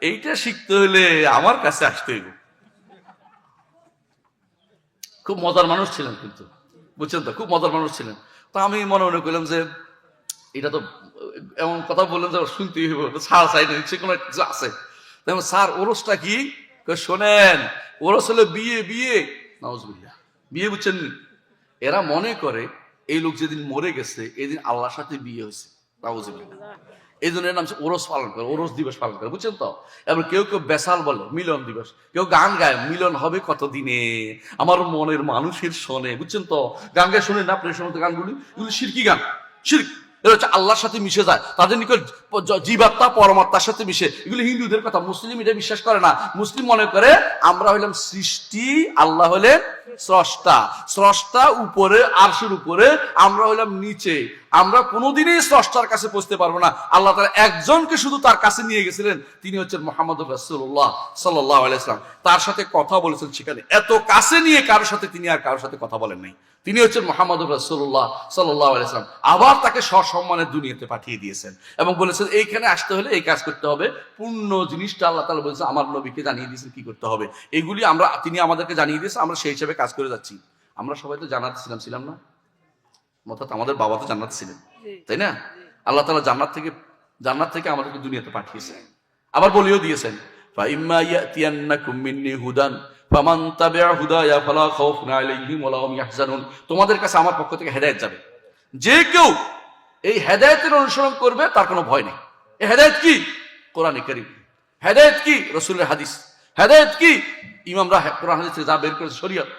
এইটা শিখতে হলে আমার কাছে আসতে হইব। খুব মজার মানুষ ছিলেন কিন্তু, বুঝছেন তো, খুব মজার মানুষ ছিলেন। তো আমি মনে মনে করলাম যে এটা তো এমন কথা বললেন যে শুনতেই হইব, স্যার চাই না, সে কোনো কিছু আছে। স্যার ওরসটা কি? শোনেন, ওরস হলো বিয়ে। বিয়ে নাউজুবিল্লাহ, বিয়ে বুঝছেন? এরা মনে করে এই লোক যেদিন মরে গেছে এদিন আল্লাহর সাথে বিয়ে হয়েছে, নাউজুবিল্লাহ। এই জন্য এর নাম ওরস পালন করে, ওরস দিবস পালন করে, বুঝছেন তো? এবার কেউ কেউ বেসাল বলে মিলন দিবস, কেউ গান গায় মিলন হবে কত দিনে আমার মনের মানুষের শোনে, বুঝছেন তো? গান গায়ে শুনেন না আপনি সমস্ত গানগুলি, এগুলি শিরকি গান, শিরক। এরা হচ্ছে আল্লাহর সাথে মিশে যায়, তাদের নিকট জীবাত্মা পরমাত্মার সাথে মিশে। এগুলো হিন্দুদের কথা, মুসলিম এটা বিশ্বাস করে না। মুসলিম মনে করে আমরা হইলাম সৃষ্টি, আল্লাহ হলেন স্রষ্টা। স্রষ্টা উপরে, আরশের উপরে, আমরা হইলাম নিচে। আমরা কোনোদিনই স্রষ্টার কাছে পৌঁছতে পারবো না। আল্লাহ তাআলা একজনকে শুধু তার কাছে নিয়ে গেছিলেন, তিনি হচ্ছেন মুহাম্মদুর রাসূলুল্লাহ সাল্লাল্লাহু আলাইহি ওয়াসাল্লাম। তার সাথে কথা বলেছেন সেখানে, এত কাছে নিয়ে কারোর সাথে তিনি আর কারোর সাথে কথা বলেন নাই। তিনি হচ্ছেন মুহাম্মদুর রাসূলুল্লাহ সাল্লাল্লাহু আলাইহি ওয়াসাল্লাম। আবার তাকে সসম্মানে দুনিয়াতে পাঠিয়ে দিয়েছেন এবং বলেছেন এইখানে আসতে হলে এই কাজ করতে হবে। পূর্ণ জিনিসটা আল্লাহ তাআলা বলেছেন, আমার নবীকে জানিয়ে দিয়েছেন কি করতে হবে। এগুলি তিনি আমাদেরকে জানিয়ে দিয়েছেন, আমরা সেই হিসাবে কাজ করে যাচ্ছি। আমরা সবাই তো জান্নাতে ছিলাম না? অর্থাৎ আমাদের বাবা তো জান্নাতে ছিলেন, তাই না? আল্লাহ তাআলা জান্নাত থেকে আমাদেরকে দুনিয়াতে পাঠিয়েছেন। আবার বলেও দিয়েছেন ফাইম্মা ইয়াতিয়ান্নাকুম মিন্নি হুদান ফামান তাবিআ হুদায়া ফালা খাউফুন আলাইহিম ওয়া লা হুম ইয়াহজানুন। তোমাদের কাছে আমার পক্ষ থেকে হেদায়েত যাবে, যে কেউ এই হেদায়েতের অনুসরণ করবে তার কোনো ভয় নেই। এই হেদায়েত কি? কোরআনে কারীম। হেদায়েত কি? রাসূলের হাদিস। হেদায়েত কি? ইমামরা কোরআন হাদিস থেকে যা বের করেছে শরীয়ত।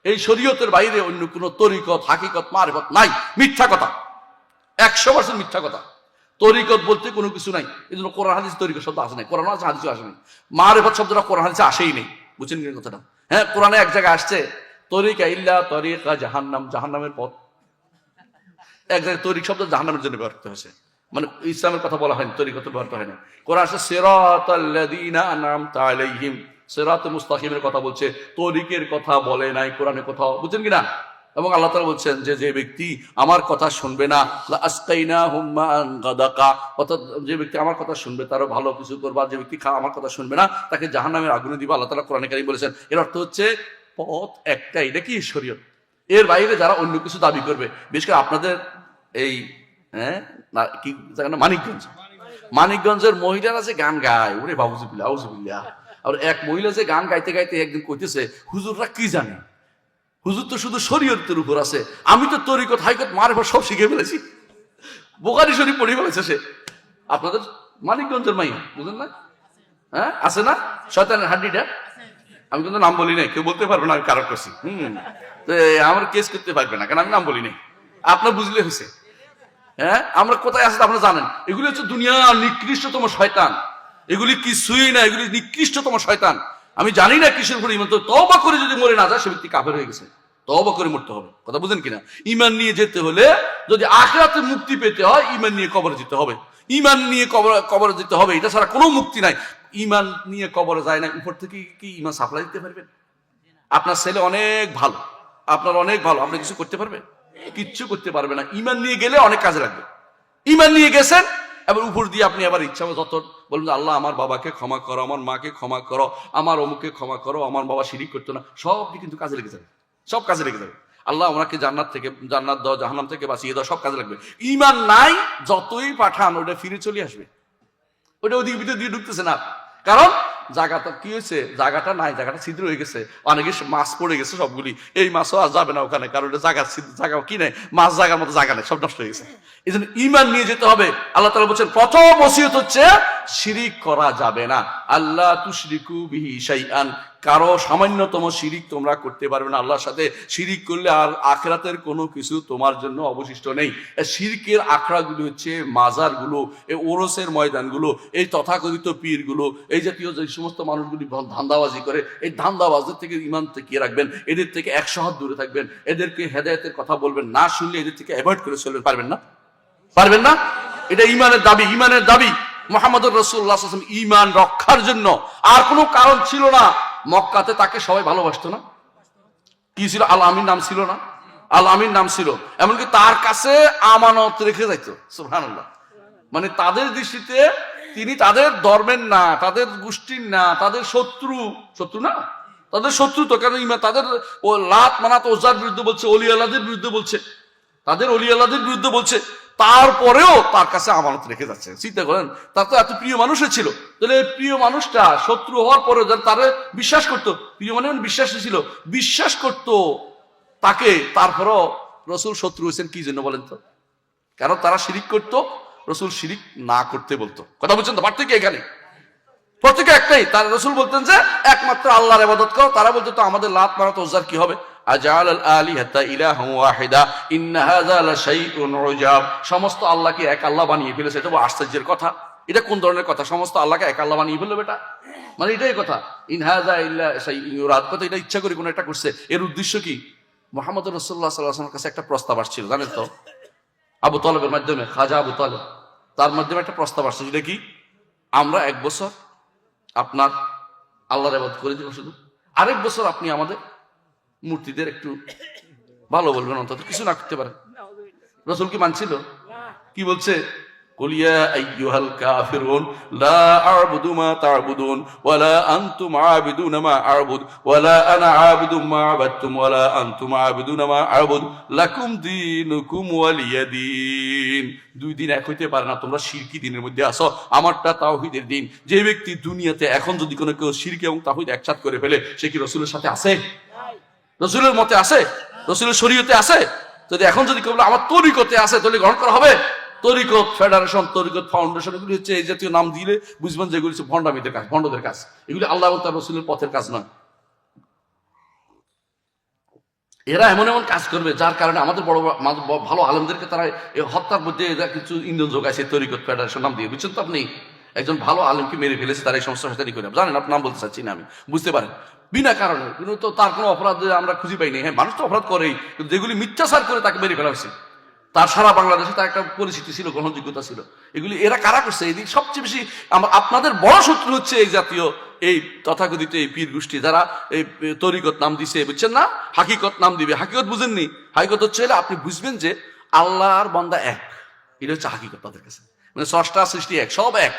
এই শরীয়তের বাইরে অন্য কোনো তরিকত, হাকিকত, মারিফত নাই। মিথ্যা কথা, 100% মিথ্যা কথা। তরিকত বলতে কোনো কিছু নাই, এই জন্য কোরআন হাদিস তরিকত শব্দ আসে নাই, কোরআন হাদিসে আসে নাই। মারিফত শব্দটা কোরআন হাদিসে আসেই নেই, বুঝছেন কি কথাটা? হ্যাঁ, কোরআনে এক জায়গায় আসছে তরিকা ইল্লা তরিকা জাহান্নাম, জাহান্নামের পথ। এক জায়গায় তরিক শব্দ জাহান্নামের জন্য ব্যবহৃত হয়েছে, মানে ইসলামের কথা বলা হয়নি, তরিকত ব্যবহৃত হয়নি। কোরআন আসছে সিরাতাল্লাযীনা আনআমতা আলাইহিম, সিরাতুল মুস্তাকিমের কথা বলছে, তরিকের কথা বলে নাই কোরআনে কোথাও, বুঝছেন কিনা? এবং আল্লাহ তাআলা বলছেন যে ব্যক্তি আমার কথা শুনবে না, লা আসকাইনাহুম মাআন গাদাকা, অর্থাৎ যে ব্যক্তি আমার কথা শুনবে তারও ভালো কিছু করবা, যে ব্যক্তি আমার কথা শুনবে না তাকে জাহান্নামের আগুনে দিবা। আল্লাহ তাআলা কোরআনে কারীম বলেছেন। এর অর্থ হচ্ছে পথ একটাই, এটা কি? শরীয়ত। এর বাইরে যারা অন্য কিছু দাবি করবে, বিশেষ করে আপনাদের এই কি মানিকগঞ্জের মহিলারা যে গান গায়, ওরে বাউজুবিল্লাহ আউজুবিল্লাহ। আর এক মহিলা যে গান গাইতে গাইতে একদিন কইতেছে, হুজুররা কি জানে, হুজুর তো শুধু শরীয়তের উপর আছে, আমি তো তরিকত হাইকত মারফত সব শিখে ফেলেছি, বুখারী শরীফ পড়ে ফেলেছে সে। আপনাদের মানিকগঞ্জের মাইয়া, বুঝলেন না? হ্যাঁ, আছে না শয়তানের হাড্ডিটা? আমি কিন্তু নাম বলি নাই, কেউ বলতে পারবে না আমি কারো করছি। আমার কেস করতে পারবে না, কারণ আমি নাম বলি নাই, আপনার বুঝলে হয়েছে। হ্যাঁ, আমরা কোথায় আসতে আপনারা জানেন। এগুলি হচ্ছে দুনিয়ার নিকৃষ্টতম শয়তান, এগুলি কিছুই না, এগুলি নিকৃষ্টতম শয়তান। আমি জানি না কিসের উপর ইমান, তওবা করে যদি মরে না যায় সে ব্যক্তি কাফের হয়ে গেছে। তওবা করে মরতে হবে। কথা বুঝেন কিনা? ঈমান নিয়ে যেতে হলে, যদি আখিরাতে মুক্তি পেতে হয়, ঈমান নিয়ে কবরে যেতে হবে। ঈমান নিয়ে কবরে যেতে হবে, এটা ছাড়া কোনো মুক্তি নাই। ঈমান নিয়ে কবরে যায় না, উপর থেকে কি ঈমান সাপ্লাই দিতে পারবেন? আপনার ছেলে অনেক ভালো, আপনার অনেক ভালো, আপনি কিছু করতে পারবেন? কিচ্ছু করতে পারবে না। ঈমান নিয়ে গেলে অনেক কাজে লাগবে। ঈমান নিয়ে গেছেন, এবার উপর দিয়ে আপনি আবার ইচ্ছা যত বলুন, আল্লাহ আমার বাবাকে ক্ষমা করো, আমার মাকে ক্ষমা করো, আমার অমুকে ক্ষমা করো, আমার বাবা শিরিক করতো না, সবই কিন্তু কাজে লেগে যাবে, সব কাজে লেগে যাবে। আল্লাহ ওনাকে জান্নাত দাও, জাহান্নাম থেকে বাঁচিয়ে দাও, সব কাজে লাগবে। ঈমান নাই, যতই পাঠান ওটা ফিরে চলে আসবে, ওটা ওদিকে ভিতর দিয়ে ঢুকতেছে না। কারণ জায়গাটা কি হয়েছে, জায়গাটা নাই, জায়গাটা ছিদ্র হয়ে গেছে, অনেকে মাছ পড়ে গেছে সবগুলি, এই মাছও আর যাবে না ওখানে, কারণ ওটা জায়গা কি নেই, মাছ জায়গার মতো জায়গা নেই, সব নষ্ট হয়ে গেছে। এই জন্য ঈমান নিয়ে যেতে হবে। আল্লাহ তাআলা বলছেন প্রথম ওসিয়ত হচ্ছে শিরিক করা যাবে না। আল্লাহ তুশরিকু বিহি শাইআন, কারো সামান্যতম শিরিক তোমরা করতে পারবে না আল্লাহর সাথে। শিরিক করলে আর আখিরাতের কোনো কিছু তোমার জন্য অবশিষ্ট নেই। শিরকের আখড়াগুলো হচ্ছে মাজারগুলো, এই ওরসের ময়দানগুলো, এই তথাকথিত পীরগুলো, এই জাতীয় যে সমস্ত মানুষগুলি ধান্দাবাজি করে, এই ধান্দাবাজদের থেকে ঈমান টিকিয়ে রাখবেন, এদের থেকে 100 হাত দূরে থাকবেন, এদেরকে হেদায়েতের কথা বলবেন, না শুনলে এদের থেকে অ্যাভয়েড করে চলবেন। পারবেন না? পারবেন না? এটা ঈমানের দাবি, ঈমানের দাবি। মুহাম্মদুর রাসূলুল্লাহ সাল্লাল্লাহু আলাইহি ওয়াসাল্লাম ঈমান রক্ষার জন্য আর কোনো কারণ ছিল না। মক্কাতে তাকে সবাই ভালোবাসতো না? কি ছিল? আল আমিন নাম ছিল না? আল আমিন নাম ছিল। এমনকি তার কাছে আমানত রেখে যাইতো। সুবহানাল্লাহ। মানে তাদের দৃষ্টিতে তিনি তাদের ধর্মের না, তাদের গোষ্ঠীর না, তাদের শত্রু না, তাদের শত্রু তো। কারণ তাদের ও লাত মানাত ওজার বিরুদ্ধে বলছে, অলি আল্লাহদের বিরুদ্ধে বলছে, তাদের অলি আল্লাহদের বিরুদ্ধে বলছে, তারপরেও তার কাছে আমানত রেখে যাচ্ছে। চিন্তা করেন, তার তো এত প্রিয় মানুষই ছিল, তাহলে প্রিয় মানুষটা শত্রু হওয়ার পরেও তারা বিশ্বাস করতো, প্রিয় মানে বিশ্বাসী ছিল, বিশ্বাস করতো তাকে, তারপরও রসুল শত্রু হয়েছেন কি জন্য বলেন তো? কারণ তারা শিরিক করতো, রসুল শিরিক না করতে বলতো। কথা বলছেন তো? পার্থক্য এখানে, প্রত্যেকে একটাই। তার রসুল বলতেন যে একমাত্র আল্লাহর ইবাদত করো, তারা বলতো তো আমাদের লাত মানাত ওজ্জার কি হবে? আজাল আল আলিহাতা ইলাহা ওয়াহিদা ইন্না হাযা লাশাইউন উজাব, সমস্ত আল্লাহকে এক আল্লাহ বানিয়ে ফেলেছে, এটা আশ্চর্যের কথা। এটা কোন ধরনের কথা? সমস্ত আল্লাহকে এক আল্লাহ বানিয়ে ফেললো বেটা, মানে এটাই কথা। ইন হাযা ইল্লা শাইউন ইউরাদ, কথা এটা ইচ্ছা করে কোন একটা করছে। এর উদ্দেশ্য কি? মুহাম্মদ রাসূলুল্লাহ সাল্লাল্লাহু আলাইহি ওয়াসাল্লামের কাছে একটা প্রস্তাব আসছিল, জানেন তো? আবু তালেবের মাধ্যমে, খাজা আবু তালেব, তার মাধ্যমে একটা প্রস্তাব আসছে। যেটা কি? আমরা 1 বছর আপনার আল্লাহর ইবাদত করে দিব, শুধু আরেক বছর আপনি আমাদের মূর্তিদের একটু ভালো বলবেন, অন্তত কিছু না করতে পারেন। রাসূল কি মানছিল? কি বলছে? কুল ইয়া আইয়ুহাল কাফিরুন লা আ'বুদু মা তা'বুদুন ওয়ালা আনতুম আ'বিদুনা মা আ'বুদ ওয়ালা আনা আ'বুদু মা আ'বাদতুম ওয়ালা আনতুম আ'বিদুনা মা আ'বুদ লাকুম দীনুকুম ওয়ালিয়া দীন। 2 দিন এক হইতে পারে না, তোমরা শিরকি দিনের মধ্যে আসো, আমারটা তাওহীদের দিন। যে ব্যক্তি দুনিয়াতে এখন যদি কোনো কেউ শিরক এবং তাওহীদ একসাথে করে ফেলে, সে কি রাসূলের সাথে আছে? রাসূলের মতে আছে? রাসূলের শরীয়তে আছে? যদি এখন যদি কেউ আমার তরিকতে আছে, তাহলে গ্রহণ করা হবে? তরিকত ফেডারেশন, তরিকত ফাউন্ডেশন, এগুলি হচ্ছে এই জাতীয় নাম দিলে বুঝবেন যে এগুলি হচ্ছে ভণ্ডামিদের কাজ, ভণ্ডদের কাজ। এগুলি আল্লাহ এবং তার রাসূলের পথের কাজ নয়। এরা এমন এমন কাজ করবে যার কারণে আমাদের বড় ভালো আলেমদেরকে তারা হত্যার মধ্যে কিছু ইন্ধন যোগাইছে, তরিকত ফেডারেশন নাম দিয়ে। বুঝছেন তো? আপনি একজন ভালো আলেমকে মেরে ফেলেছে, তার এই সমস্যা সাথে করে জানেন, আপনার নাম বলতে চাচ্ছি না আমি, বুঝতে পারেন, বিনা কারণে, কিন্তু তো তার কোনো অপরাধ আমরা খুঁজে পাইনি। হ্যাঁ, মানুষ তো অপরাধ করেই, কিন্তু যেগুলি মিথ্যাচার করে তাকে মেরে ফেলা হয়েছে, তার সারা বাংলাদেশে তার একটা পরিচিতি ছিল, গ্রহণযোগ্যতা ছিল। এগুলি এরা কারা করছে? এই সবচেয়ে বেশি আপনাদের বড় শত্রু হচ্ছে এই জাতীয় এই তথাকথিত এই পীর গোষ্ঠী, যারা এই তরিকত নাম দিছে, বুঝছেন না? হাকিকত নাম দিবে। হাকিকত বুঝেননি? হাকিকত হচ্ছে আপনি বুঝবেন যে আল্লাহর বান্দা এক, এটা হচ্ছে হাকিকত তাদের কাছে। মানে স্রষ্টা সৃষ্টি এক, সব এক,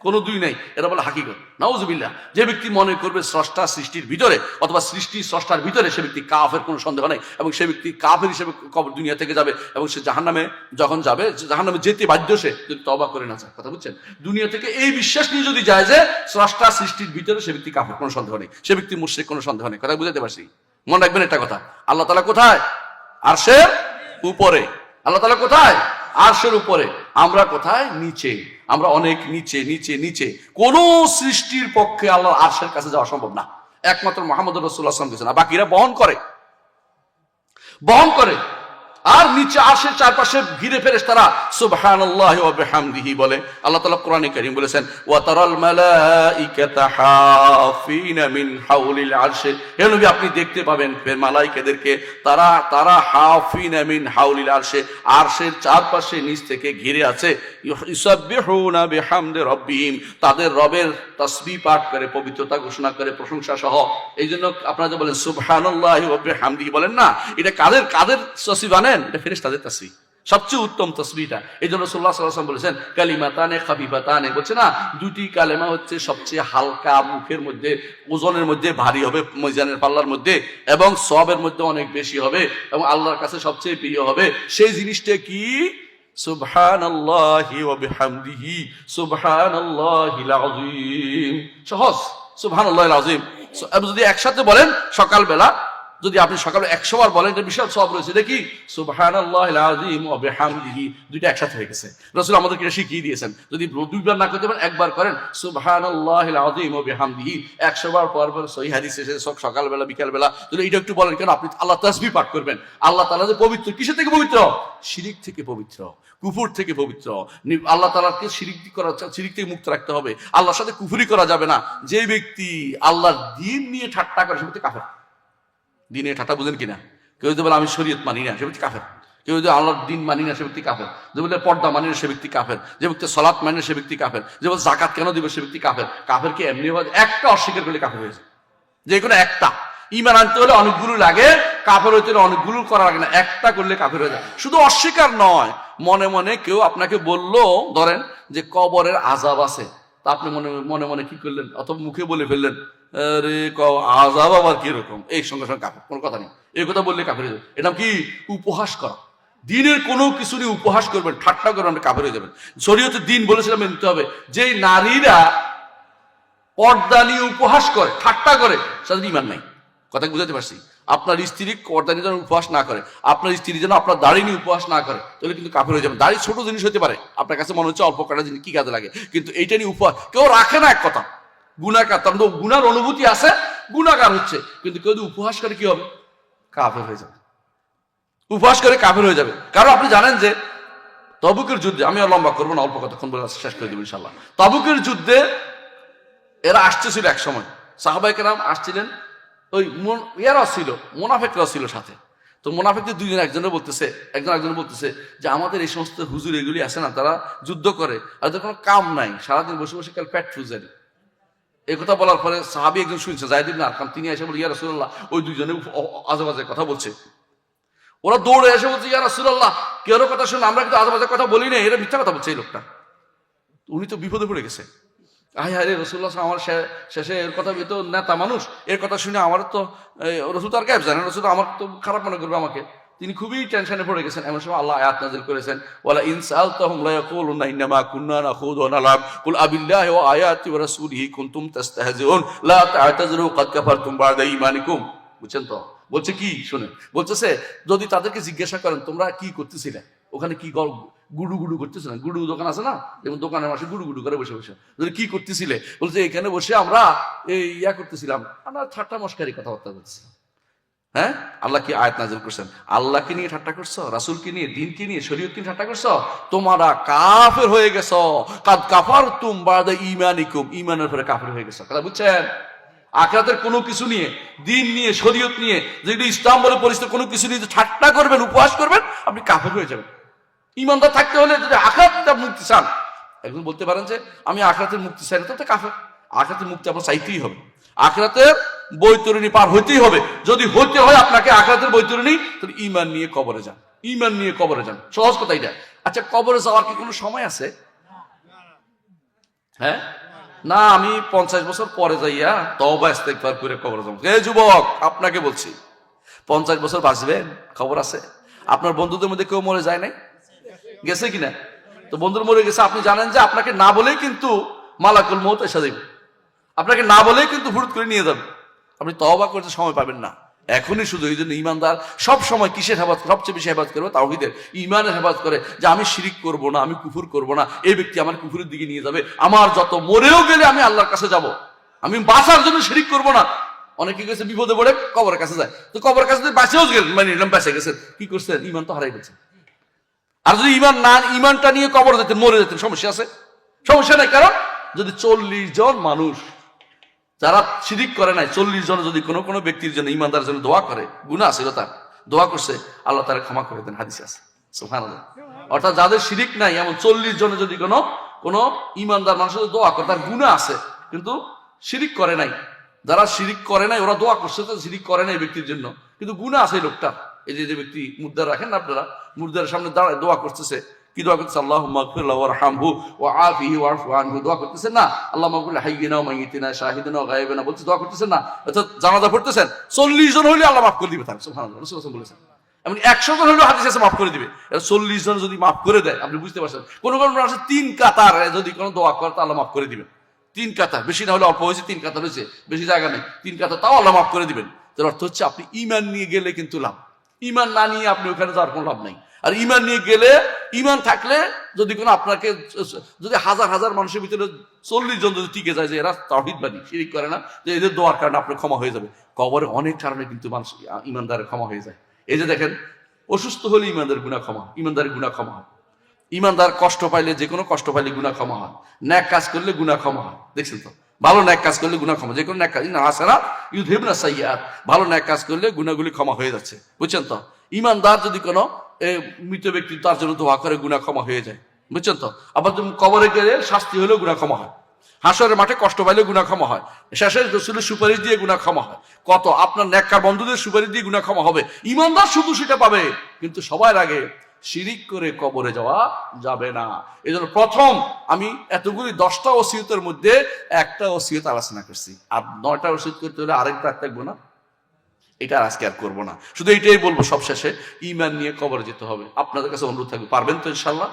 কোনো দুই নাই, এটা বলে হাকিকত। নাউজুবিল্লাহ। যে ব্যক্তি মনে করবে স্রষ্টা সৃষ্টির ভিতরে অথবা সৃষ্টি স্রষ্টার ভিতরে, সে ব্যক্তি কাফের, কোনো সন্দেহ নাই, এবং সে ব্যক্তি কাফের হিসেবে কবর দুনিয়া থেকে যাবে, এবং সে জাহান্নামে যখন যাবে, জাহান্নামে যেতে বাধ্য সে, যদি তওবা করে না যায়। কথা বুঝছেন? দুনিয়া থেকে এই বিশ্বাস নিয়ে যদি যায় যে স্রষ্টা সৃষ্টির ভিতরে, সে ব্যক্তি কাফের, কোনো সন্দেহ নেই, সে ব্যক্তি মুশরিক, কোনো সন্দেহ নেই। কথা বুঝাতে পারছি? মনে রাখবেন একটা কথা, আল্লাহ তাআলা কোথায়? আরশের উপরে। আল্লাহ তাআলা কোথায়? আরশের উপরে। আমরা কোথায়? নিচে। আমরা অনেক নিচে নিচে নিচে। কোন সৃষ্টির পক্ষে আল্লাহর আরশের কাছে যাওয়া সম্ভব না, একমাত্র মুহাম্মদ রাসূলুল্লাহ সাল্লাল্লাহু আলাইহি ওয়াসাল্লাম। বাকিরা বহন করে। আর নিচে আরশের চারপাশে ঘিরে ফেরেশতারা সুবহানাল্লাহি ওয়া বিহামদিহি বলে। আল্লাহ তাআলা কোরআনে কারীম বলেছেন ওয়া তারাল মালাইকাতা হাফিনা মিন হাউলিল আরশ, হে নবী আপনি দেখতে পাবেন মালায়েকাদেরকে তারা হাফিনা মিন হাউলিল আরশ, আরশের চারপাশে নিচ থেকে ঘিরে আছে, ইউসাব্বিহুনা বিহামদি রাব্বিহিম, তাদের রবের তাসবিহ পাঠ করে, পবিত্রতা ঘোষণা করে, প্রশংসা সহ। এইজন্য আপনারা যে বলেন সুবহানাল্লাহি ওয়া বিহামদিহি বলেন না, এটা কাদের তাসবিহ জানেন? এটা ফেরেশতাদের তাসবিহ, সবচেয়ে উত্তম তাসবিহটা। এইজন্য রাসূলুল্লাহ সাল্লাল্লাহু আলাইহি ওয়াসাল্লাম বলেছেন কালিমাতানে খাফিফাতানে, বলছে না দুটি কালেমা হচ্ছে সবচেয়ে হালকা, মুখের মধ্যে ওজনের মধ্যে ভারী হবে, মিজানের পাল্লার মধ্যে, এবং সওয়াবের মধ্যে অনেক বেশি হবে, এবং আল্লাহর কাছে সবচেয়ে প্রিয় হবে। সেই জিনিসটা কি? সুবহানাল্লাহি ওয়া বিহামদিহি সুবহানাল্লাহিল আযীম। সহজ, সুবহানাল্লাহিল আযীম। যদি একসাথে বলেন সকালবেলা, যদি আপনি সকালে 100 বার বলেন, এটা বিশাল সওয়াব রয়েছে। দেখি সুবহানাল্লাহিল আযীম ওয়া বিহামদিহি, দুইটা একসাথে হয়ে গেছে। রাসূল আমাদেরকে এটা শিখিয়ে দিয়েছেন। যদি দুইবার না করতে পারেন, একবার করেন সুবহানাল্লাহিল আযীম ওয়া বিহামদিহি, 100 বার পর সহিহ হাদিস এসেছে সকালবেলা বিকালবেলা যদি এটা একটু বলেন, কেন আপনি আল্লাহ তাসবিহ পাঠ করবেন। আল্লাহ তাআলা যে পবিত্র, কিসের থেকে পবিত্র? শিরিক থেকে পবিত্র, কুফর থেকে পবিত্র। আল্লাহ তাআলাকে শিরিক থেকে মুক্ত রাখতে হবে, আল্লাহর সাথে কুফরি করা যাবে না। যে ব্যক্তি আল্লাহর দ্বীন নিয়ে ঠাট্টা করে সে ব্যক্তি কাফের। দিনে ঠাট্টা বুঝেন কিনা? কেউ যদি বলে আমি শরীয়ত মানি না, সে ব্যক্তি কাফের। কেউ যদি আল্লাহর দিন মানি না, সে ব্যক্তি কাফের। যে বলে পর্দা মানি না, সে ব্যক্তি কাফের। যে ব্যক্তি সালাত মানি না, সে ব্যক্তি কাফের। যে বলে জাকাত কেন দিবে, সে ব্যক্তি কাফের। কাফের কি এমনি হয়? একটা অস্বীকার করলে কাফের হয়েছে। যে কোনো একটা, ঈমান আনতে হলে অনেকগুলো লাগে, কাফের হইতে হলে অনেকগুলো করা লাগে না, একটা করলে কাফের হয়ে যায়। শুধু অস্বীকার নয়, মনে মনে কেউ আপনাকে বললো, ধরেন যে কবরের আযাব আছে, তা আপনি মনে মনে কি করলেন, অথবা মুখে বলে ফেললেন আরে আযাব আবার কিরকম, এই সঙ্গে সঙ্গে কাফের, কোনো কথা নেই। এই কথা বললে কাফের হয়ে যাবে। এটা কি? উপহাস করা। দিনের কোনো কিছু নিয়ে উপহাস করবেন, ঠাট্টা করবেন, আপনি কাফের হয়ে যাবেন। শরীয়তে দিন বলেছিলাম মেনতে হবে। যে নারীরা পর্দা নিয়ে উপহাস করে, ঠাট্টা করে, তাদের ঈমান নাই। কথা বুঝাতে পারছি? আপনার স্ত্রী পর্দা নিয়ে যেন উপহাস না করে, আপনার স্ত্রী যেন আপনার দাড়ি নিয়ে উপহাস না করে, তাহলে কিন্তু কাফের হয়ে যাবে। দাড়ি ছোট জিনিস হতে পারে, আপনার কাছে মনে হচ্ছে অল্প কাটা জিনিস, কি কাজে লাগে, কিন্তু এইটা নিয়ে উপহাস কেউ রাখে না। এক কথা গুনাহগার, তার গুনার অনুভূতি আছে, গুনাহগার হচ্ছে, কিন্তু কেউ যদি উপহাস করে কি হবে? কাফের হয়ে যাবে। উপহাস করে কাফের হয়ে যাবে। কারণ আপনি জানেন যে তবুকের যুদ্ধে, আমি আর লম্বা করবো না, অল্প কতক্ষণ বলে শেষ করে দেবো ইনশাল্লাহ। তবুকের যুদ্ধে এরা আসতেছিল, এক সময় সাহাবায়ে কেরাম আসছিলেন, ওই এরাও ছিল, মুনাফিকরাও ছিল সাথে। তো মুনাফিকদের দুইজন একজন বলতেছে যে আমাদের এই সমস্ত হুজুর এগুলি আছে না, তারা যুদ্ধ করে আর তাদের কোনো কাম নাই, সারাদিন বসে বসে কাল পেট ফুজারি। এই কথা বলার পরে সাহাবী একজন শুনছে, যায়েদ ইবনে আরকাম, তিনি এসে বলে ইয়া রাসূলুল্লাহ, ওই দুইজনে আজে বাজে কথা বলছে। ওরা দৌড়ে এসে বলছে ইয়া রাসূলুল্লাহ, কেউ কথা শুনে আমরা কিন্তু আজে বাজে কথা বলি না, এরা মিথ্যা কথা বলছে এই লোকটা। উনি তো বিপদে পড়ে গেছে। আরে রাসূলুল্লাহ আমার শেষে এর কথা, তো নেতা মানুষ, এর কথা শুনে আমার তো রাসূল তার গায়েব জানেন, রাসূল আমার তো খারাপ মনে করবে আমাকে। তিনি খুবই টেনশনে পড়ে গেছেন। এমন সময় আল্লাহ আয়াত নাযিল করেছেন ওয়ালা ইন সাআলতাহুম লা ইয়াকুলুনা ইন্নামা কুননা নাখুযু ওয়া নালআব কুল আবিল্লাহি ওয়া আয়াতি ওয়া রাসূলিহি কুনতুম তাস্তাহজিউন লা তা'তাযিরু ক্বাদ কাফারতুম বা'দা ঈমানিকুম। বুঝছেন তো? বলছে কি শুনে, বলতেছে যদি তাদেরকে জিজ্ঞাসা করেন তোমরা কি করতেছিলে ওখানে, কি গুডু গুডু করতেছিলেন, গুডু দোকান আছে না, যেমন দোকানের মাসে গুডু গুডু করে বসে বসে, যদি কি করতেছিলে, বলছে এখানে বসে আমরা এই করতেছিলাম, আমরা ঠাট্টা মশকারি কথাবার্তা বলছিলাম। হ্যাঁ, আল্লাহ কি আয়াত নাযিল করছেন? আল্লাহকে নিয়ে ঠাট্টা করছো, রাসূলকে নিয়ে, দ্বীনকে নিয়ে, শরীয়তকে নিয়ে ঠাট্টা করছো, তোমরা কাফের হয়ে গেছো। কাদ কাফারতুম বা'দা ঈমানিকুম, ঈমানের পরে কাফের হয়ে গেছো। কথা বুঝছেন? আখিরাতের কোনো কিছু নিয়ে, দ্বীন নিয়ে, শরীয়ত নিয়ে, যেগুলো ইসলাম বলে পরিচিত কোনো কিছু নিয়ে ঠাট্টা করবেন, উপহাস করবেন, আপনি কাফের হয়ে যাবেন। ঈমানদার থাকতে হলে যদি আখিরাতের মুক্তি চান, একজন বলতে পারেন যে আমি আখিরাতের মুক্তি চাই না, তো কাফের। আখিরাতের মুক্তি আপনার চাইতেই হবে, আখিরাতের বৈতরণী পার হইতেই হবে। যদি হইতে হয় আপনাকে আখিরাতের বৈতরণী, তাহলে ঈমান নিয়ে কবরে যান, ঈমান নিয়ে কবরে যান। সহজ কথা এটা। আচ্ছা, কবরে যাওয়ার কি কোনো সময় আছে? হ্যাঁ না, আমি 50 বছর পরে যাইয়া তওবা ইস্তেগফার করে কবরে যাব। এই যুবক, আপনাকে বলছি 50 বছর বাঁচবেন, খবর আছে? আপনার বন্ধুদের মধ্যে কেউ মরে যায় নাই? গেছে কিনা? তো বন্ধুর মরে গেছে, আপনি জানেন যে আপনাকে না বলেই কিন্তু মালাকুল মউত এসে যাবে, আপনাকে না বলেই কিন্তু হুট করে নিয়ে যাবে। আপনি তওবা করতে সময় পাবেন না এখনই। শুধু এই জন্য ঈমানদার সব সময় কিসের হেফাজত, সবচেয়ে বেশি হেফাজত করবে? তাওহীদের, ঈমানের হেফাজত করে, যে আমি শিরিক করব না, আমি কুফর করব না, এই ব্যক্তি আমার কুফরের দিকে নিয়ে যাবে, আমার যত মরেও গেলে আমি আল্লাহর কাছে যাব, আমি বাঁচার জন্য শিরিক করব না। অনেকে কি করছে, বিপদে পড়ে কবরের কাছে যায়, তো কবরের কাছে বাঁচেও গেলেন, মানে বেঁচে গেছেন, কি করছেন, ইমান তো হারাই গেছে। আর যদি ইমানটা নিয়ে কবর যেতেন, মরে যেতেন, সমস্যা আছে? সমস্যা নাই। কারণ যদি 40 জন মানুষ যারা শিরিক করে নাই, 40 জন যদি কোনো ব্যক্তির জন্য, ইমানদার জন্য দোয়া করে, গুনাহ ছিল তার, দোয়া করছে, আল্লাহ তারা ক্ষমা করে দেন, হাদিসে আছে। সুবহানাল্লাহ। অর্থাৎ যাদের শিরিক নাই এমন 40 জনে যদি কোনো ইমানদার মানুষের দোয়া করে, তার গুনাহ আছে কিন্তু শিরিক করে নাই, যারা শিরিক করে নাই ওরা দোয়া করছে, তো শিরিক করে নাই ব্যক্তির জন্য, কিন্তু গুনাহ আছে লোকটা। এই যে ব্যক্তি মুর্দার রাখেন না আপনারা, মুর্দার সামনে দাঁড়ায় দোয়া করতেছে, কি দোয়া করতেছে, আল্লাহুম্মা ইগফির লাহু ওয়ারহামহু ওয়া আফিহি ওয়া'ফু আনহু, দোয়া করতেছেন না, আল্লাহুম্মা ইগফির হাইয়িনা ওয়া মাইয়িতিনা শাহিদিনা ওয়া গায়িবিনা, বলতে দোয়া করতেছেন না। অর্থাৎ জানাজা পড়তেছেন, 40 জন হইলে আল্লাহ মাফ করে দিবে তার। সুবহানাল্লাহ। রাসূল বলেছেন এমন 100 জন হইলেও হাদিস আছে মাফ করে দিবে। 40 জন যদি মাফ করে দেয়, আপনি বুঝতে পারছেন, কোন মানুষ 3 কাতার যদি কোনো দোয়া করে, তা আল্লাহ মাফ করে দিবেন। 3 কাতার, বেশি না হলে অল্প হয়েছে, 3 কাতার হয়েছে, বেশি জায়গা নেই, 3 কাতার, তাও আল্লাহ মাফ করে দিবেন। তার অর্থ হচ্ছে আপনি ঈমান নিয়ে গেলে কিন্তু লাভ, ঈমান না নিয়ে আপনি ওখানে যাওয়ার কোনো লাভ নাই। আর ঈমান নিয়ে গেলে, ঈমান থাকলে যদি কোনো আপনাকে, যদি হাজার হাজার মানুষের ভিতরে 40 জন যদি টিকে যায় যে এরা তাওহীদবাদী, শিরিক করে না, যে এদের দোয়ার কারণে আপনার ক্ষমা হয়ে যাবে। কবরে অনেক কারণে কিন্তু মানুষ ঈমানদারের ক্ষমা হয়ে যায়। এই যে দেখেন, অসুস্থ হলে ঈমানদারের গুনাহ ক্ষমা, ঈমানদারের গুনাহ ক্ষমা হয়। ঈমানদার কষ্ট পাইলে, যে কোনো কষ্ট পাইলে গুনাহ ক্ষমা হয়। ন্যাক কাজ করলে গুনাহ ক্ষমা হয়, দেখছেন তো, ভালো ন্যাক কাজ করলে গুনাহ ক্ষমা, যে কোনো ন্যাক কাজ, হাসানাত ইউযহিবনা সাইয়্যাত, ভালো ন্যাক কাজ করলে গুনাহগুলি ক্ষমা হয়ে যাচ্ছে, বুঝছেন তো। ঈমানদার যদি কোনো মৃত ব্যক্তি তার জন্য দোয়া করে, গুনাহ ক্ষমা হয়ে যায়, বুঝছেন তো। আবার তুমি কবরে গেলে শাস্তি হলেও গুনাহ ক্ষমা হয়, হাসরের মাঠে কষ্ট পাইলে গুনাহ ক্ষমা হয়, শেষে রাসূলের সুপারিশ দিয়ে গুনাহ ক্ষমা হয়, কত আপনার নেককার বন্ধুদের সুপারিশ দিয়ে গুনাহ ক্ষমা হবে। ঈমানদার শুধু সেটা পাবে, কিন্তু সবার আগে শিরিক করে কবরে যাওয়া যাবে না। এই জন্য প্রথম আমি এতগুলি 10টা ওসিয়তের মধ্যে একটা ওসিয়ত আলোচনা করছি, আর 9টা ওসিয়ত করতে হলে আরেকটা থাকবো না, এটা আজকে আর করবো না। শুধু এইটাই বলবো সব শেষে, ঈমান নিয়ে কবরে যেতে হবে। আপনাদের কাছে অনুরোধ থাকবে, পারবেন তো ইনশাআল্লাহ?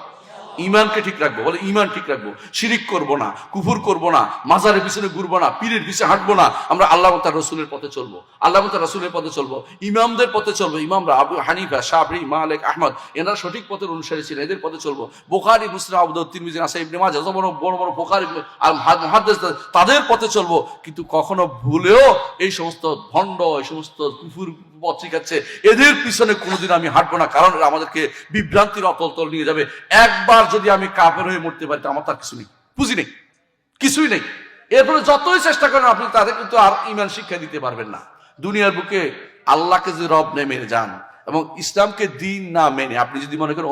ঈমানকে ঠিক রাখবো, বলে ঈমান ঠিক রাখবো, শিরিক করবো না, কুফর করবো না, মাজারের পিছনে ঘুরবো না, পীরের পিছনে হাঁটবো না, আমরা আল্লাহ তার রাসূলের পথে চলবো, আল্লাহ তার রাসূলের পথে চলবো, ইমামদের পথে চলবো। ইমামরা আবু হানিফা, শাফিঈ, মালিক, আহমদ, এনারা সঠিক পথের অনুসারী ছিলেন, এদের পথে চলবো। বুখারী, মুসলিম, আবু দাউদ, তিরমিজি, নাসাঈ, ইবনে মাজাহ, যত বড় বড় বুখারী আর মুহাদ্দিস, তাদের পথে চলবো। কিন্তু কখনো ভুলেও এই সমস্ত ভণ্ড, এই সমস্ত কুফর পথ শিখাচ্ছে, এদের পিছনে কোনোদিন আমি হাঁটবো না, কারণ এরা আমাদেরকে বিভ্রান্তির অতল তল নিয়ে যাবে। একবার যদি আমি কাফের হয়ে মরতে পারি, আমার তার কিছু নেই, পুঁজি নেই, কিছুই নেই। এরপরে যতই চেষ্টা করেন আপনি, তাদের কিন্তু আর ঈমান শিক্ষা দিতে পারবেন না। দুনিয়ার বুকে আল্লাহকে যদি রব নেমে যান এবং ইসলামকে দিন না মেনে, আপনি যদি মনে করেন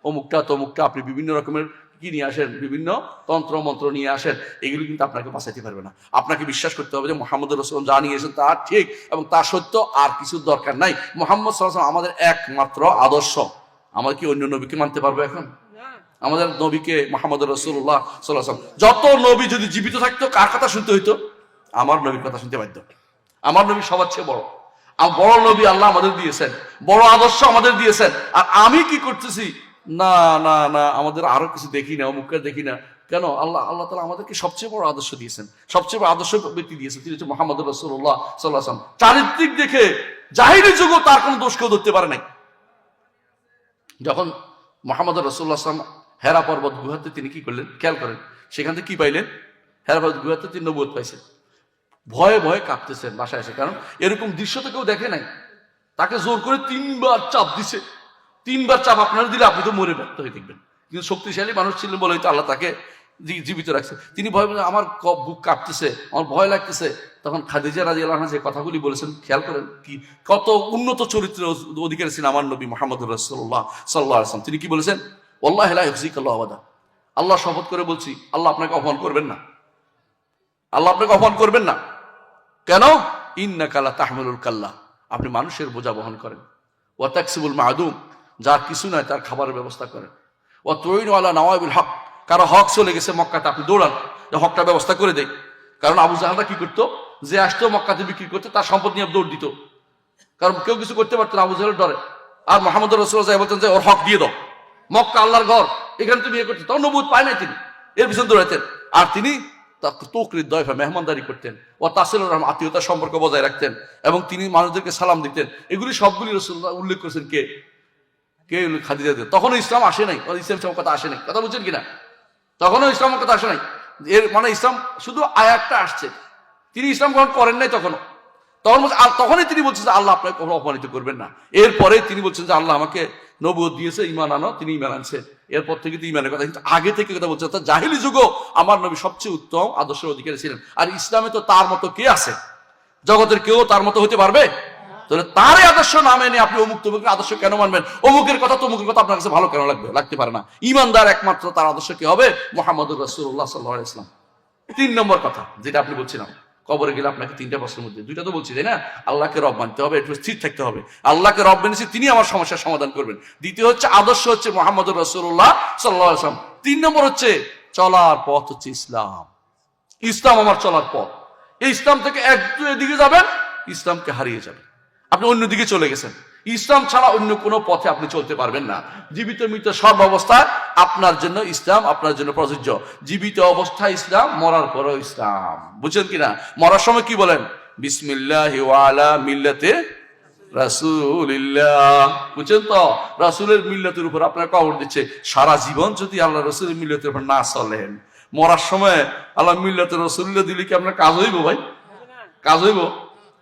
অমুকটা তমুকটা, আপনি বিভিন্ন রকমের কি নিয়ে আসেন, বিভিন্ন তন্ত্র মন্ত্র নিয়ে আসেন, এগুলো কিন্তু আপনাকে বাঁচাইতে পারবে না। আপনাকে বিশ্বাস করতে হবে যে মুহাম্মদ রাসূলুল্লাহ যা নিয়ে এসেছেন তা ঠিক এবং তা সত্য, আর কিছু দরকার নাই। মুহাম্মদ সাল্লাল্লাহু আলাইহি ওয়াসাল্লাম আমাদের একমাত্র আদর্শ। আমরা কি অন্য নবীকে মানতে পারবো এখন? আমাদের নবীকে, মুহাম্মদ রাসূলুল্লাহ সাল্লাল্লাহু আলাইহি ওয়াসাল্লাম, যত নবী যদি জীবিত থাকতো, কার কথা শুনতে হইতো? আমার নবীর কথা শুনতে বাধ্য। আমার নবী সবার চেয়ে বড়, আর বড় নবী আল্লাহ আমাদের দিয়েছেন, বড় আদর্শ আমাদের দিয়েছেন। আর আমি কি করতেছি? না না না, আমাদের আরো কিছু দেখি না, অমুককে দেখি না, কেন? আল্লাহ তাআলা আমাদেরকে সবচেয়ে বড় আদর্শ দিয়েছেন, সবচেয়ে বড় আদর্শ ব্যক্তি দিয়েছেন, তিনি হচ্ছে মুহাম্মদ রাসূলুল্লাহ সাল্লাল্লাহু আলাইহি ওয়াসাল্লাম। চারিত্রিক দেখে জাহিলি যুগও তার কোনো দোষ কেউ ধরতে পারে নাই। যখন মুহাম্মদ রাসূলুল্লাহ সাল্লাল্লাহু আলাইহি ওয়াসাল্লাম হেরা পর্বত গুহাতে তিনি কি করলেন, খেয়াল করেন, সেখান থেকে কি পাইলেন? হেরা পর্বত গুহাতে তিনি নবুয়ত পাইছেন। ভয়ে ভয়ে কাঁপতেছেন বাসায় এসে, কারণ এরকম দৃশ্য তো কেউ দেখে নাই। তাকে জোর করে 3বার চাপ দিছে, 3বার চাপ আপনারা দিলে আপনি তো মরে ব্যর্থ হয়ে দেখবেন। কিন্তু শক্তিশালী মানুষ ছিলেন বলে হয়তো আল্লাহ তাকে জীবিত রাখছে। তিনি ভয় বলে, আমার বুক কাঁপতেছে, আমার ভয় লাগতেছে। তখন খাদিজা রাদিয়াল্লাহু আনহা যে কথাগুলি বলেছেন, খেয়াল করেন, কি কত উন্নত চরিত্রের অধিকারী ছিলেন আমার নবী মুহাম্মদ রাসূলুল্লাহ সাল্লাল্লাহু আলাইহি ওয়াসাল্লাম। তিনি কি বলেছেন? ওয়াল্লাহি লা ইউযিকাল্লাহু আবাদা, আল্লাহ শপথ করে বলছি, আল্লাহ আপনাকে অপমান করবেন না, আল্লাহ আপনাকে অপমান করবেন না। কেন? ইন্নাকা লা তাহমিলুল কাল্লা, আপনি মানুষের বোঝা বহন করেন। ওয়া তাকসিবুল মাদুম, যার কিছু নয় তার খাবারের ব্যবস্থা করেন। ওয়া তুইনু আলা নওয়াইবিল হক, কারো হক চলে গেছে মক্কাতে, আপনি দৌড়ান যে হকটা ব্যবস্থা করে দেয়। কারণ আবু জাহলরা কি করতো, যে আসতো মক্কাতে বিক্রি করতে, তার সম্পদ নিয়ে দৌড় দিত, কারণ কেউ কিছু করতে পারতো না আবু জাহলের ডরে। আর মুহাম্মদ রাসূলুল্লাহ বলতেন যে ওর হক দিয়ে দাও, মক্কা আল্লাহর ঘর, এখানে তুমি বিয়ে করতে, তখন নবুয়ত পায় নাই তিনি, এর পিছনে দৌড়াইতেন। আর তিনি তকরিদ দয়ফা, মেহমানদারি করতেন, ও তাসিলুর রহম, আত্মীয়তার সম্পর্ক বজায় রাখতেন, এবং তিনি মানুষদেরকে সালাম দিতেন। এগুলি সবগুলি রাসূলুল্লাহ উল্লেখ করেছেন কে? খাদিজা। তখনও ইসলাম আসে নাই, ইসলাম কথা আসে নাই, কথা বুঝছেন কিনা? তখনও ইসলামের কথা আসে নাই। এর মানে ইসলাম শুধু আয়াতটা আসছে, তিনি ইসলাম গ্রহণ করেন নাই তখনও। তখনই তিনি বলছেন যে আল্লাহ আপনাকে কখনো অপমানিত করবেন না। এরপরে তিনি বলছেন যে আল্লাহ আমাকে নবুয়ত দিয়েছে, ঈমান আনো, তিনি ঈমান আনছে। এরপর থেকে তো ঈমানের কথা, কিন্তু আগে থেকে কথা বলছেন তার জাহিলি যুগও আমার নবী সবচেয়ে উত্তম আদর্শের অধিকারী ছিলেন। আর ইসলামে তো তার মতো কে আছে? জগতের কেউ তার মতো হতে পারবে? তাহলে তারই আদর্শ না মেনে আপনি অমুক তমুকের আদর্শ কেন মানবেন? অমুকের কথা তমুকের কথা আপনার কাছে ভালো কেন লাগতে পারে না? ঈমানদার একমাত্র তার আদর্শ কি হবে? মুহাম্মদুর রাসূলুল্লাহ সাল্লাল্লাহু আলাইহি ওয়াসাল্লাম। 3 নম্বর কথা যেটা আপনি বলছিলাম, কবরে গেলে আপনাকে 3টা প্রশ্নের মধ্যে 2টা তো বলছি, তাই না? আল্লাহকে রব মানতে হবে, একটু স্থির থাকতে হবে, আল্লাহকে রব মেনেছি, তিনি আমার সমস্যার সমাধান করবেন। দ্বিতীয় হচ্ছে আদর্শ হচ্ছে মুহাম্মদুর রাসূলুল্লাহ সাল্লাল্লাহু আলাইহি ওয়াসাল্লাম। 3 নম্বর হচ্ছে চলার পথ হচ্ছে ইসলাম। ইসলাম আমার চলার পথ। এই ইসলাম থেকে একটু এদিকে যাবেন, ইসলামকে হারিয়ে যাবেন, আপনি অন্যদিকে চলে গেছেন। ইসলাম ছাড়া অন্য কোনো পথে আপনি চলতে পারবেন না। জীবিত মৃত সব অবস্থায় আপনার জন্য ইসলাম আপনার জন্য প্রযোজ্য। জীবিত অবস্থায় ইসলাম, মরার পরেও ইসলাম। বুঝছেন কিনা? মরার সময় কি বলেন? বিসমিল্লাহি ওয়া আলা মিল্লাতে রাসূলিল্লাহ। বুঝছেন তো? রাসূলের মিল্লাতের উপর আপনার কবর দিচ্ছে। সারা জীবন যদি আল্লাহ রাসূলের মিল্লাতের উপর না চলেন, মরার সময় আল্লাহ মিল্লাতে রাসূলিল্লাহ দিলে কি আপনার কাজ হইব ভাই? কাজ হইব?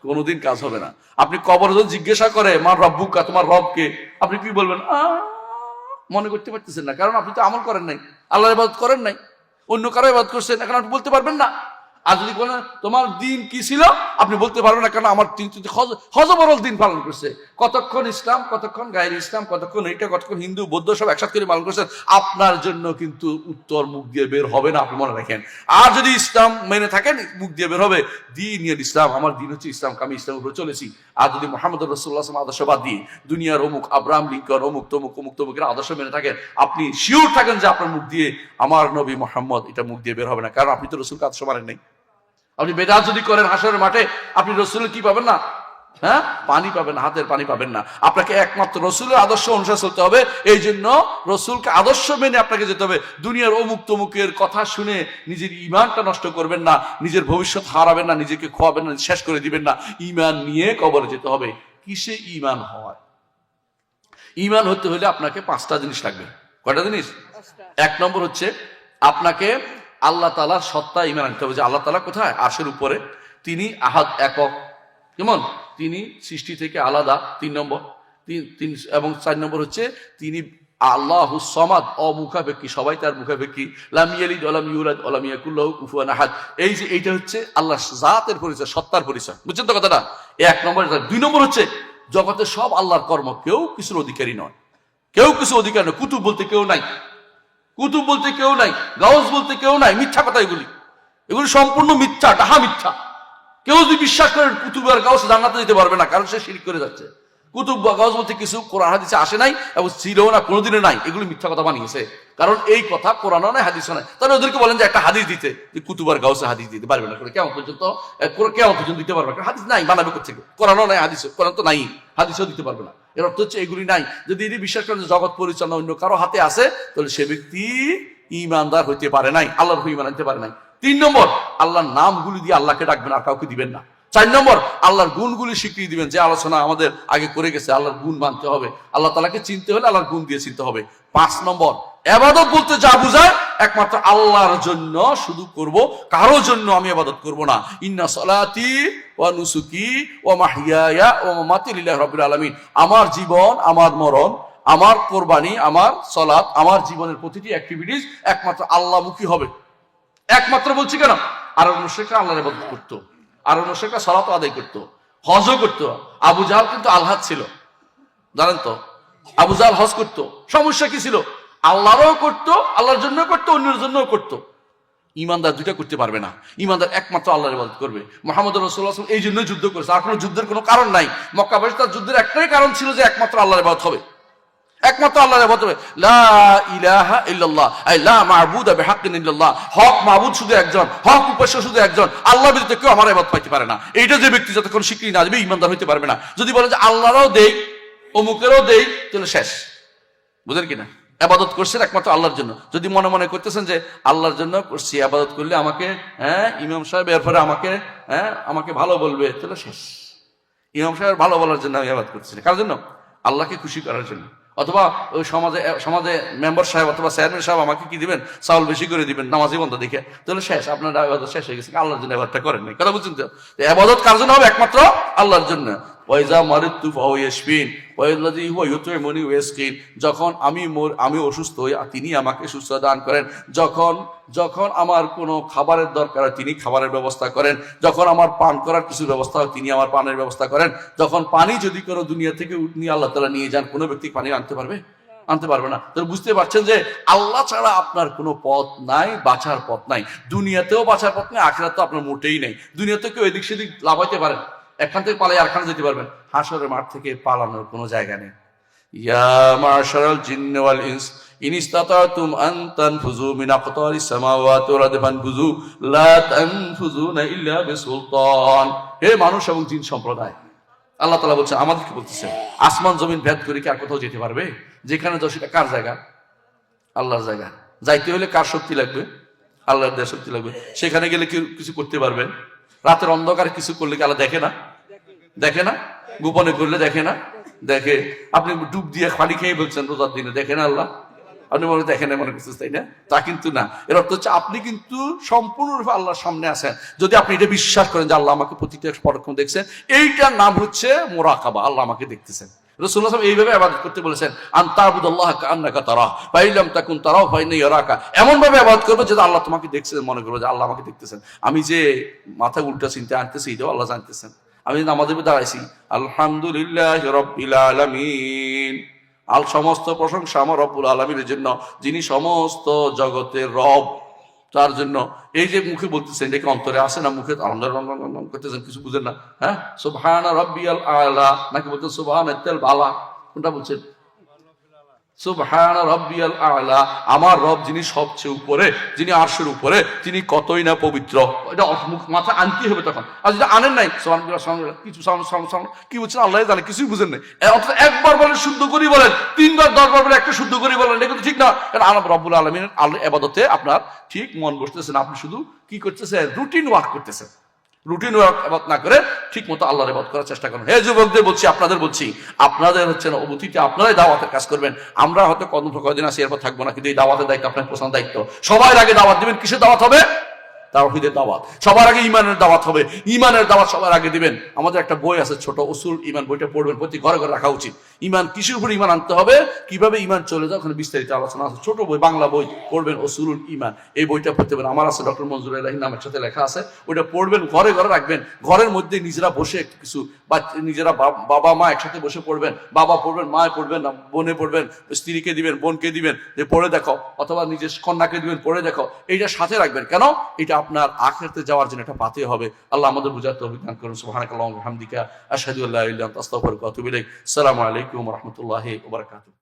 কোনোদিন কাজ হবে না। আপনি কবর যদি জিজ্ঞাসা করে মা রব্বুকা, তোমার রবকে, আপনি কি বলবেন? মনে করতে পারতেছেন না, কারণ আপনি তো আমল করেন নাই, আল্লাহর ইবাদত করেন নাই, অন্য কারো ইবাদত করছেন, এখন আপনি বলতে পারবেন না। আর যদি বলেন তোমার দিন কি ছিল, আপনি বলতে পারবেন না, কারণ আমার হজবরল দিন পালন করছে। কতক্ষণ ইসলাম, কতক্ষণ গায়ের ইসলাম, কতক্ষণ এইটা, কতক্ষণ হিন্দু বৌদ্ধ সব একসাথে করে পালন করছেন, আপনার জন্য কিন্তু উত্তর মুখ দিয়ে বের হবে না, আপনি মনে রাখেন। আর যদি ইসলাম মেনে থাকেন, মুখ দিয়ে বের হবে দিন ইসলাম, আমার দিন হচ্ছে ইসলাম, আমি ইসলামের উপরে চলেছি। আর যদি মুহাম্মদ রাসূলুল্লাহ সাল্লাল্লাহু আলাইহি ওয়াসাল্লাম আদর্শ বাদ দিয়ে দুনিয়ার অমুক আব্রাহাম লিঙ্কন, অমুক তমুক অমুক তমুকের আদর্শ মেনে থাকেন, আপনি শিওর থাকেন যে আপনার মুখ দিয়ে আমার নবী মুহাম্মদ এটা মুখ দিয়ে বের হবে না, কারণ আপনি তো রাসূলকে আদর্শ মানেন নাই। আপনি বেদাত যদি করেন হাসরের মাঠে, আপনি রসুলের কি পাবেন না? হ্যাঁ, পানি পাবেন, হাতের পানি পাবেন না। আপনাকে একমাত্র রসুলের আদর্শ অনুসারে চলতে হবে। এই জন্য রসুলকে আদর্শ মেনে আপনাকে যেতে হবে। দুনিয়ার অমুক তমুকের কথা শুনে নিজের ইমানটা নষ্ট করবেন না, নিজের ভবিষ্যৎ হারাবেন না, নিজেকে খোয়াবেন না, শেষ করে দিবেন না। ইমান নিয়ে কবরে যেতে হবে। কিসে ইমান হয়? ইমান হতে হলে আপনাকে 5টা জিনিস লাগবে। কয়টা জিনিস? 1 নম্বর হচ্ছে আপনাকে আল্লাহ তাআলার সত্তা ঈমান আনতে হবে, যে আল্লাহ তাআলা কোথায়? আরশের উপরে, তিনি আহাদ, একক। কেমন? তিনি সৃষ্টি থেকে আলাদা। 3 নম্বর। এবং 4 নম্বর হচ্ছে তিনি আল্লাহুস সামাদ, অমুখাপেক্ষী, সবাই তার মুখাপেক্ষী। লাম ইয়ালিদ ওয়া লাম ইউলাদ ওয়া লাম ইয়াকুল লাহু কুফুয়ান আহাদ। এই যে এইটা হচ্ছে আল্লাহর জাতের পরিচয়, সত্তার পরিচয়। বুঝছেন তো কথাটা? 1 নম্বর। 2 নম্বর হচ্ছে জগতে সব আল্লাহর কর্ম, কেউ কিছুর অধিকারী নয়, কেউ কিছু অধিকার নয়। কুতুব বলতে কেউ নাই, কুতুব বলতে কেউ নাই, গাউস বলতে কেউ নাই। মিথ্যা কথা এগুলি, এগুলি সম্পূর্ণ মিথ্যা, ডাহা মিথ্যা। কেউ যদি বিশ্বাস করেন কুতুব আর গাউস জান্নাতে যেতে পারবে না, কারণ সে শিরক করে যাচ্ছে। কুতুব বা গাউস বলতে কিছু কোরআন হাদিসে আসে নাই এবং ছিল না, কোনোদিনও নাই। এগুলি মিথ্যা কথা বানিয়েছে, কারণ এই কথা কোরআনও নাই, হাদিসও নাই। তাহলে ওদেরকে বলেন যে একটা হাদিস দিতে, যে কুতুব আর গাউসে হাদিস দিতে পারবে না, কেমন পর্যন্ত দিতে পারবে না। হাদিস নাই, বানাবে কোথেকে? কোরআনও নাই, হাদিস, কোরআন তো নাই, হাদিসও দিতে পারবে না। এর অর্থ হচ্ছে এগুলি নাই। যদি এটি বিশ্বাস করেন যে জগৎ পরিচালনা অন্য কারো হাতে আছে, তাহলে সে ব্যক্তি ঈমানদার হইতে পারে নাই, আল্লাহর ঈমান আনতে পারে নাই। 3 নম্বর, আল্লাহর নামগুলি দিয়ে আল্লাহকে ডাকবেন, আর কাউকে দিবেন না। 4 নম্বর, আল্লাহর গুণগুলি স্বীকৃতি দিবেন, যে আলোচনা আমাদের আগে করে গেছে, আল্লাহর গুণ মানতে হবে। আল্লাহ তাআলাকে চিনতে হলে আল্লাহর গুণ দিয়ে চিনতে হবে। 5 নম্বর, ইবাদত বলতে যা বুঝায় একমাত্র আল্লাহর জন্য শুধু করব, কারো জন্য আমি ইবাদত করব না। ইন্না সলাতি ওয়া নুসুকি ওয়া মাহইয়ায়া ওয়া মামাতি লিল্লাহি রাব্বিল আলামিন। আমার জীবন, আমার মরণ, আমার কোরবানি, আমার সালাত, আমার জীবনের প্রতিটি অ্যাক্টিভিটিস একমাত্র আল্লাহমুখী হবে। একমাত্র বলছি কেন? আরব মুশরিকরা আল্লাহর ইবাদত করতো, আরব মুশরিকরা সালাত আদায় করতো, হজও করতো। আবু জাহল কিন্তু আলহাদ ছিল, জানেন তো? আবু জাহল হজ করতো। সমস্যা কি ছিল? আল্লাহরও করতো, আল্লাহর জন্য করতো, অন্যের জন্যও করতো। ইমানদার 2টা করতে পারবে না। ইমানদার একমাত্র আল্লাহর ইবাদত করবে। মুহাম্মদ রাসূলুল্লাহ সাল্লাল্লাহু আলাইহি ওয়াসাল্লাম এই জন্যই যুদ্ধ করেছে, আর কোনো যুদ্ধের কোনো কারণ নাই। মক্কাবাসী তার যুদ্ধের একটাই কারণ ছিল যে একমাত্র আল্লাহর ইবাদত হবে, একমাত্র আল্লাহর ইবাদত হবে। লা ইলাহা ইল্লাল্লাহ, আই লা মা'বুদা বিহাক্কিন ইল্লাল্লাহ। হক মাবুদ শুধু একজন, হক উপাস্য শুধু একজন, আল্লাহ ব্যতীত কেউ আমার ইবাদত পাইতে পারে না। এইটা যে ব্যক্তি যতক্ষণ স্বীকৃতি না দেবে, ঈমানদার হইতে পারবে না। যদি বলে যে আল্লাহরও দেই, অমুকেরও দেই, তাহলে শেষ। বুঝেন কিনা? ইবাদত করছেন একমাত্র আল্লাহর জন্য। যদি মনে মনে করতেছেন যে আল্লাহর জন্য করছি, ইবাদত করলে আমাকে ইমাম সাহেব এরপরে আমাকে ভালো বলবে, তাহলে শেষ। ইমাম সাহেব ভালো বলার জন্য আমি ইবাদত করছি না, কার জন্য? আল্লাহকে খুশি করার জন্য। অথবা ওই সমাজে মেম্বার সাহেব অথবা চেয়ারম্যান সাহেব আমাকে কি দিবেন, চাউল বেশি করে দিবেন নামাজি বন্ধ দেখে, তাহলে শেষ, আপনার ইবাদত শেষ হয়ে গেছে। আল্লাহর জন্য ইবাদতটা করেন নাই, কথা বুঝছেন তো? ইবাদত কার জন্য হবে? একমাত্র আল্লাহর জন্য। ওয়াইজা মারিদতু ফাহুয়া ইয়াশফিন ওয়াল্লাযী হুয়া ইউতঈমুনি ওয়া ইয়াসকিন, যখন আমি অসুস্থ হই তিনি আমাকে সুস্থ দান করেন, যখন আমার কোনো খাবারের দরকার হয় তিনি খাবারের ব্যবস্থা করেন, যখন আমার পান করার কিছু ব্যবস্থা হয় তিনি আমার পানের ব্যবস্থা করেন, যখন পানি যদি কোনো দুনিয়া থেকে নিয়ে আল্লাহ তাআলা নিয়ে যান, কোনো ব্যক্তি পানি আনতে পারবে না। তো বুঝতে পারছেন যে আল্লাহ ছাড়া আপনার কোনো পথ নাই, বাঁচার পথ নাই, দুনিয়াতেও বাঁচার পথ নাই, আখিরাতেও আপনার মোটেই নেই। দুনিয়াতে কেউ এদিক সেদিক লাফাইতে পারেন, এখান থেকে পালাই আরেকখানে যেতে পারবেন, হাসরের মাঠ থেকে পালানোর কোনো জায়গা নেই। ইয়া মাশারাল জিন্নি ওয়াল ইনস ইন ইসতাতাতুম আন তানফুযু মিন আকতারিস সামাওয়াতি ওয়াল আরদি ফানফুযু লা তানফুযুনা ইল্লা বিসুলতান। হে মানুষ এবং জিন সম্প্রদায়, আল্লাহ তাআলা বলছেন, আমাদেরকে বলতেছেন, আসমান জমিন ভেদ করে কি আর কোথাও যেতে পারবে? যেখানে যাও সেটা কার জায়গা? আল্লাহর জায়গা। যাইতে হলে কার শক্তি লাগবে? আল্লাহর দেওয়া শক্তি লাগবে। সেখানে গেলে কি কিছু করতে পারবেন? রাতের অন্ধকারে কিছু করলে কি আল্লাহ দেখে না? গোপনে করলে দেখে না? দেখে। আপনি ডুব দিয়ে পানি খেয়ে বলছেন রোজার দিনে, দেখে না আল্লাহ? আপনি মনে দেখেন মনে করছেন, তাই না? তা কিন্তু না। এর অর্থ হচ্ছে আপনি কিন্তু সম্পূর্ণরূপে আল্লাহর সামনে আছেন। যদি আপনি এটা বিশ্বাস করেন যে আল্লাহ আমাকে প্রতিটা পরক্ষণ দেখছেন, এইটার নাম হচ্ছে মুরাকাবা, আল্লাহ আমাকে দেখতেছেন। রাসূলুল্লাহ সাল্লাল্লাহু আলাইহি ওয়াসাল্লাম এইভাবে ইবাদত করতে বলেছেন, আনতাবুদাল্লাহ কাআন্নাকা তারাহু ফা ইন লাম তাকুন তারাহু ফা ইন্নাহু ইয়ারাকা। এমন ভাবে ইবাদত করবে যে আল্লাহ তোমাকে দেখছেন, মনে করবে যে আল্লাহ আমাকে দেখতেছেন। আমি যে মাথা উল্টা চিন্তা আনতেছি এটাও আল্লাহ জানতেছেন। আমি নামাজে দাঁড়াইছি, আলহামদুলিল্লাহি রাব্বিল আলামিন, সমস্ত প্রশংসা আমার রব্বুল আলামিনের জন্য, যিনি সমস্ত জগতের রব, তার জন্য। এই যে মুখে বলতেছেন, এটা কি অন্তরে আসে না? মুখে আলহামদুলিল্লাহ করতেছেন, কিছু বুঝেন না? হ্যাঁ, সুবহানা রাব্বিয়াল আলা নাকি বলতেন সুবহানাল বালা? কোনটা বলছেন? সুবহানা রাব্বিয়াল আলা, আমার রব যিনি সবচেয়ে উপরে, যিনি আরশের উপরে, তিনি কতই না পবিত্র। এটা মাথা আনতে হবে তখন। আর যদি আনেন নাই সুবহানাল্লাহ কিছু কি বলছেন আল্লাহ জানে, কিছুই বুঝেন নাই। অর্থাৎ একবার বলেন শুদ্ধ করে বলেন, 3 বার 10 বার বলে একটা শুদ্ধ করে বলেন, এটা কিন্তু ঠিক না। কারণ আল্লাহ রব্বুল আলামিনের ইবাদতে আপনার ঠিক মন বসতেছেন, আপনি শুধু কি করতেছেন? রুটিন ওয়ার্ক করতেছেন। রুটিন ওয়ার্ক ইবাদত না করে ঠিক মতো আল্লাহর ইবাদত করার চেষ্টা করুন। হে যুবকদের বলছি, আপনাদের হচ্ছে না অবতীতে আপনারাই দাওয়াতের কাজ করবেন। আমরা হয়তো কদিন আসি, এরপর থাকবো না, কিন্তু এই দাওয়াতের দায়িত্ব আপনার প্রধান দায়িত্ব। সবার আগে দাওয়াত দিবেন। কিসের দাওয়াত হবে? তাওহীদের দাওয়াত। সবার আগে ঈমানের দাওয়াত হবে, ঈমানের দাওয়াত সবার আগে দিবেন। আমাদের একটা বই আছে ছোট, উসুল ঈমান, বইটা পড়বেন, প্রতি ঘরে ঘরে রাখা উচিত। ঈমান কিসের উপর ঈমান আনতে হবে, কিভাবে ঈমান চলে যায়, ওখানে বিস্তারিত আলোচনা আছে। ছোট বই, বাংলা বই পড়বেন, উসুলুল ঈমান, এই বইটা পড়তে পারেন। আমার আছে, ডক্টর মনজুর এলাহী নামের সাথে লেখা আছে, ওইটা পড়বেন, ঘরে ঘরে রাখবেন। ঘরের মধ্যে নিজেরা বসে কিছু, বা নিজেরা বাবা মা একসাথে বসে পড়বেন, বাবা পড়বেন, মা পড়বেন, বোনে পড়বেন, স্ত্রীকে দিবেন, বোনকে দিবেন যে পড়ে দেখো, অথবা নিজের কন্যাকে দিবেন পড়ে দেখো। এইটা সাথে রাখবেন। কেন? এটা আপনার আখিরাতে যাওয়ার জন্য এটা পাতে হবে। আল্লাহ আমাদের বুঝার তৌফিক দান করুন। সুবহানাকাল্লাহু ওয়া বিহামদিকা আশহাদু আল্লা ইলাহা ইল্লা আনতা আস্তাগফিরুকা ওয়া আতুবু ইলাইক। আসসালামু আলাইকুম ওয়া রাহমাতুল্লাহি ওয়া বারাকাতুহু।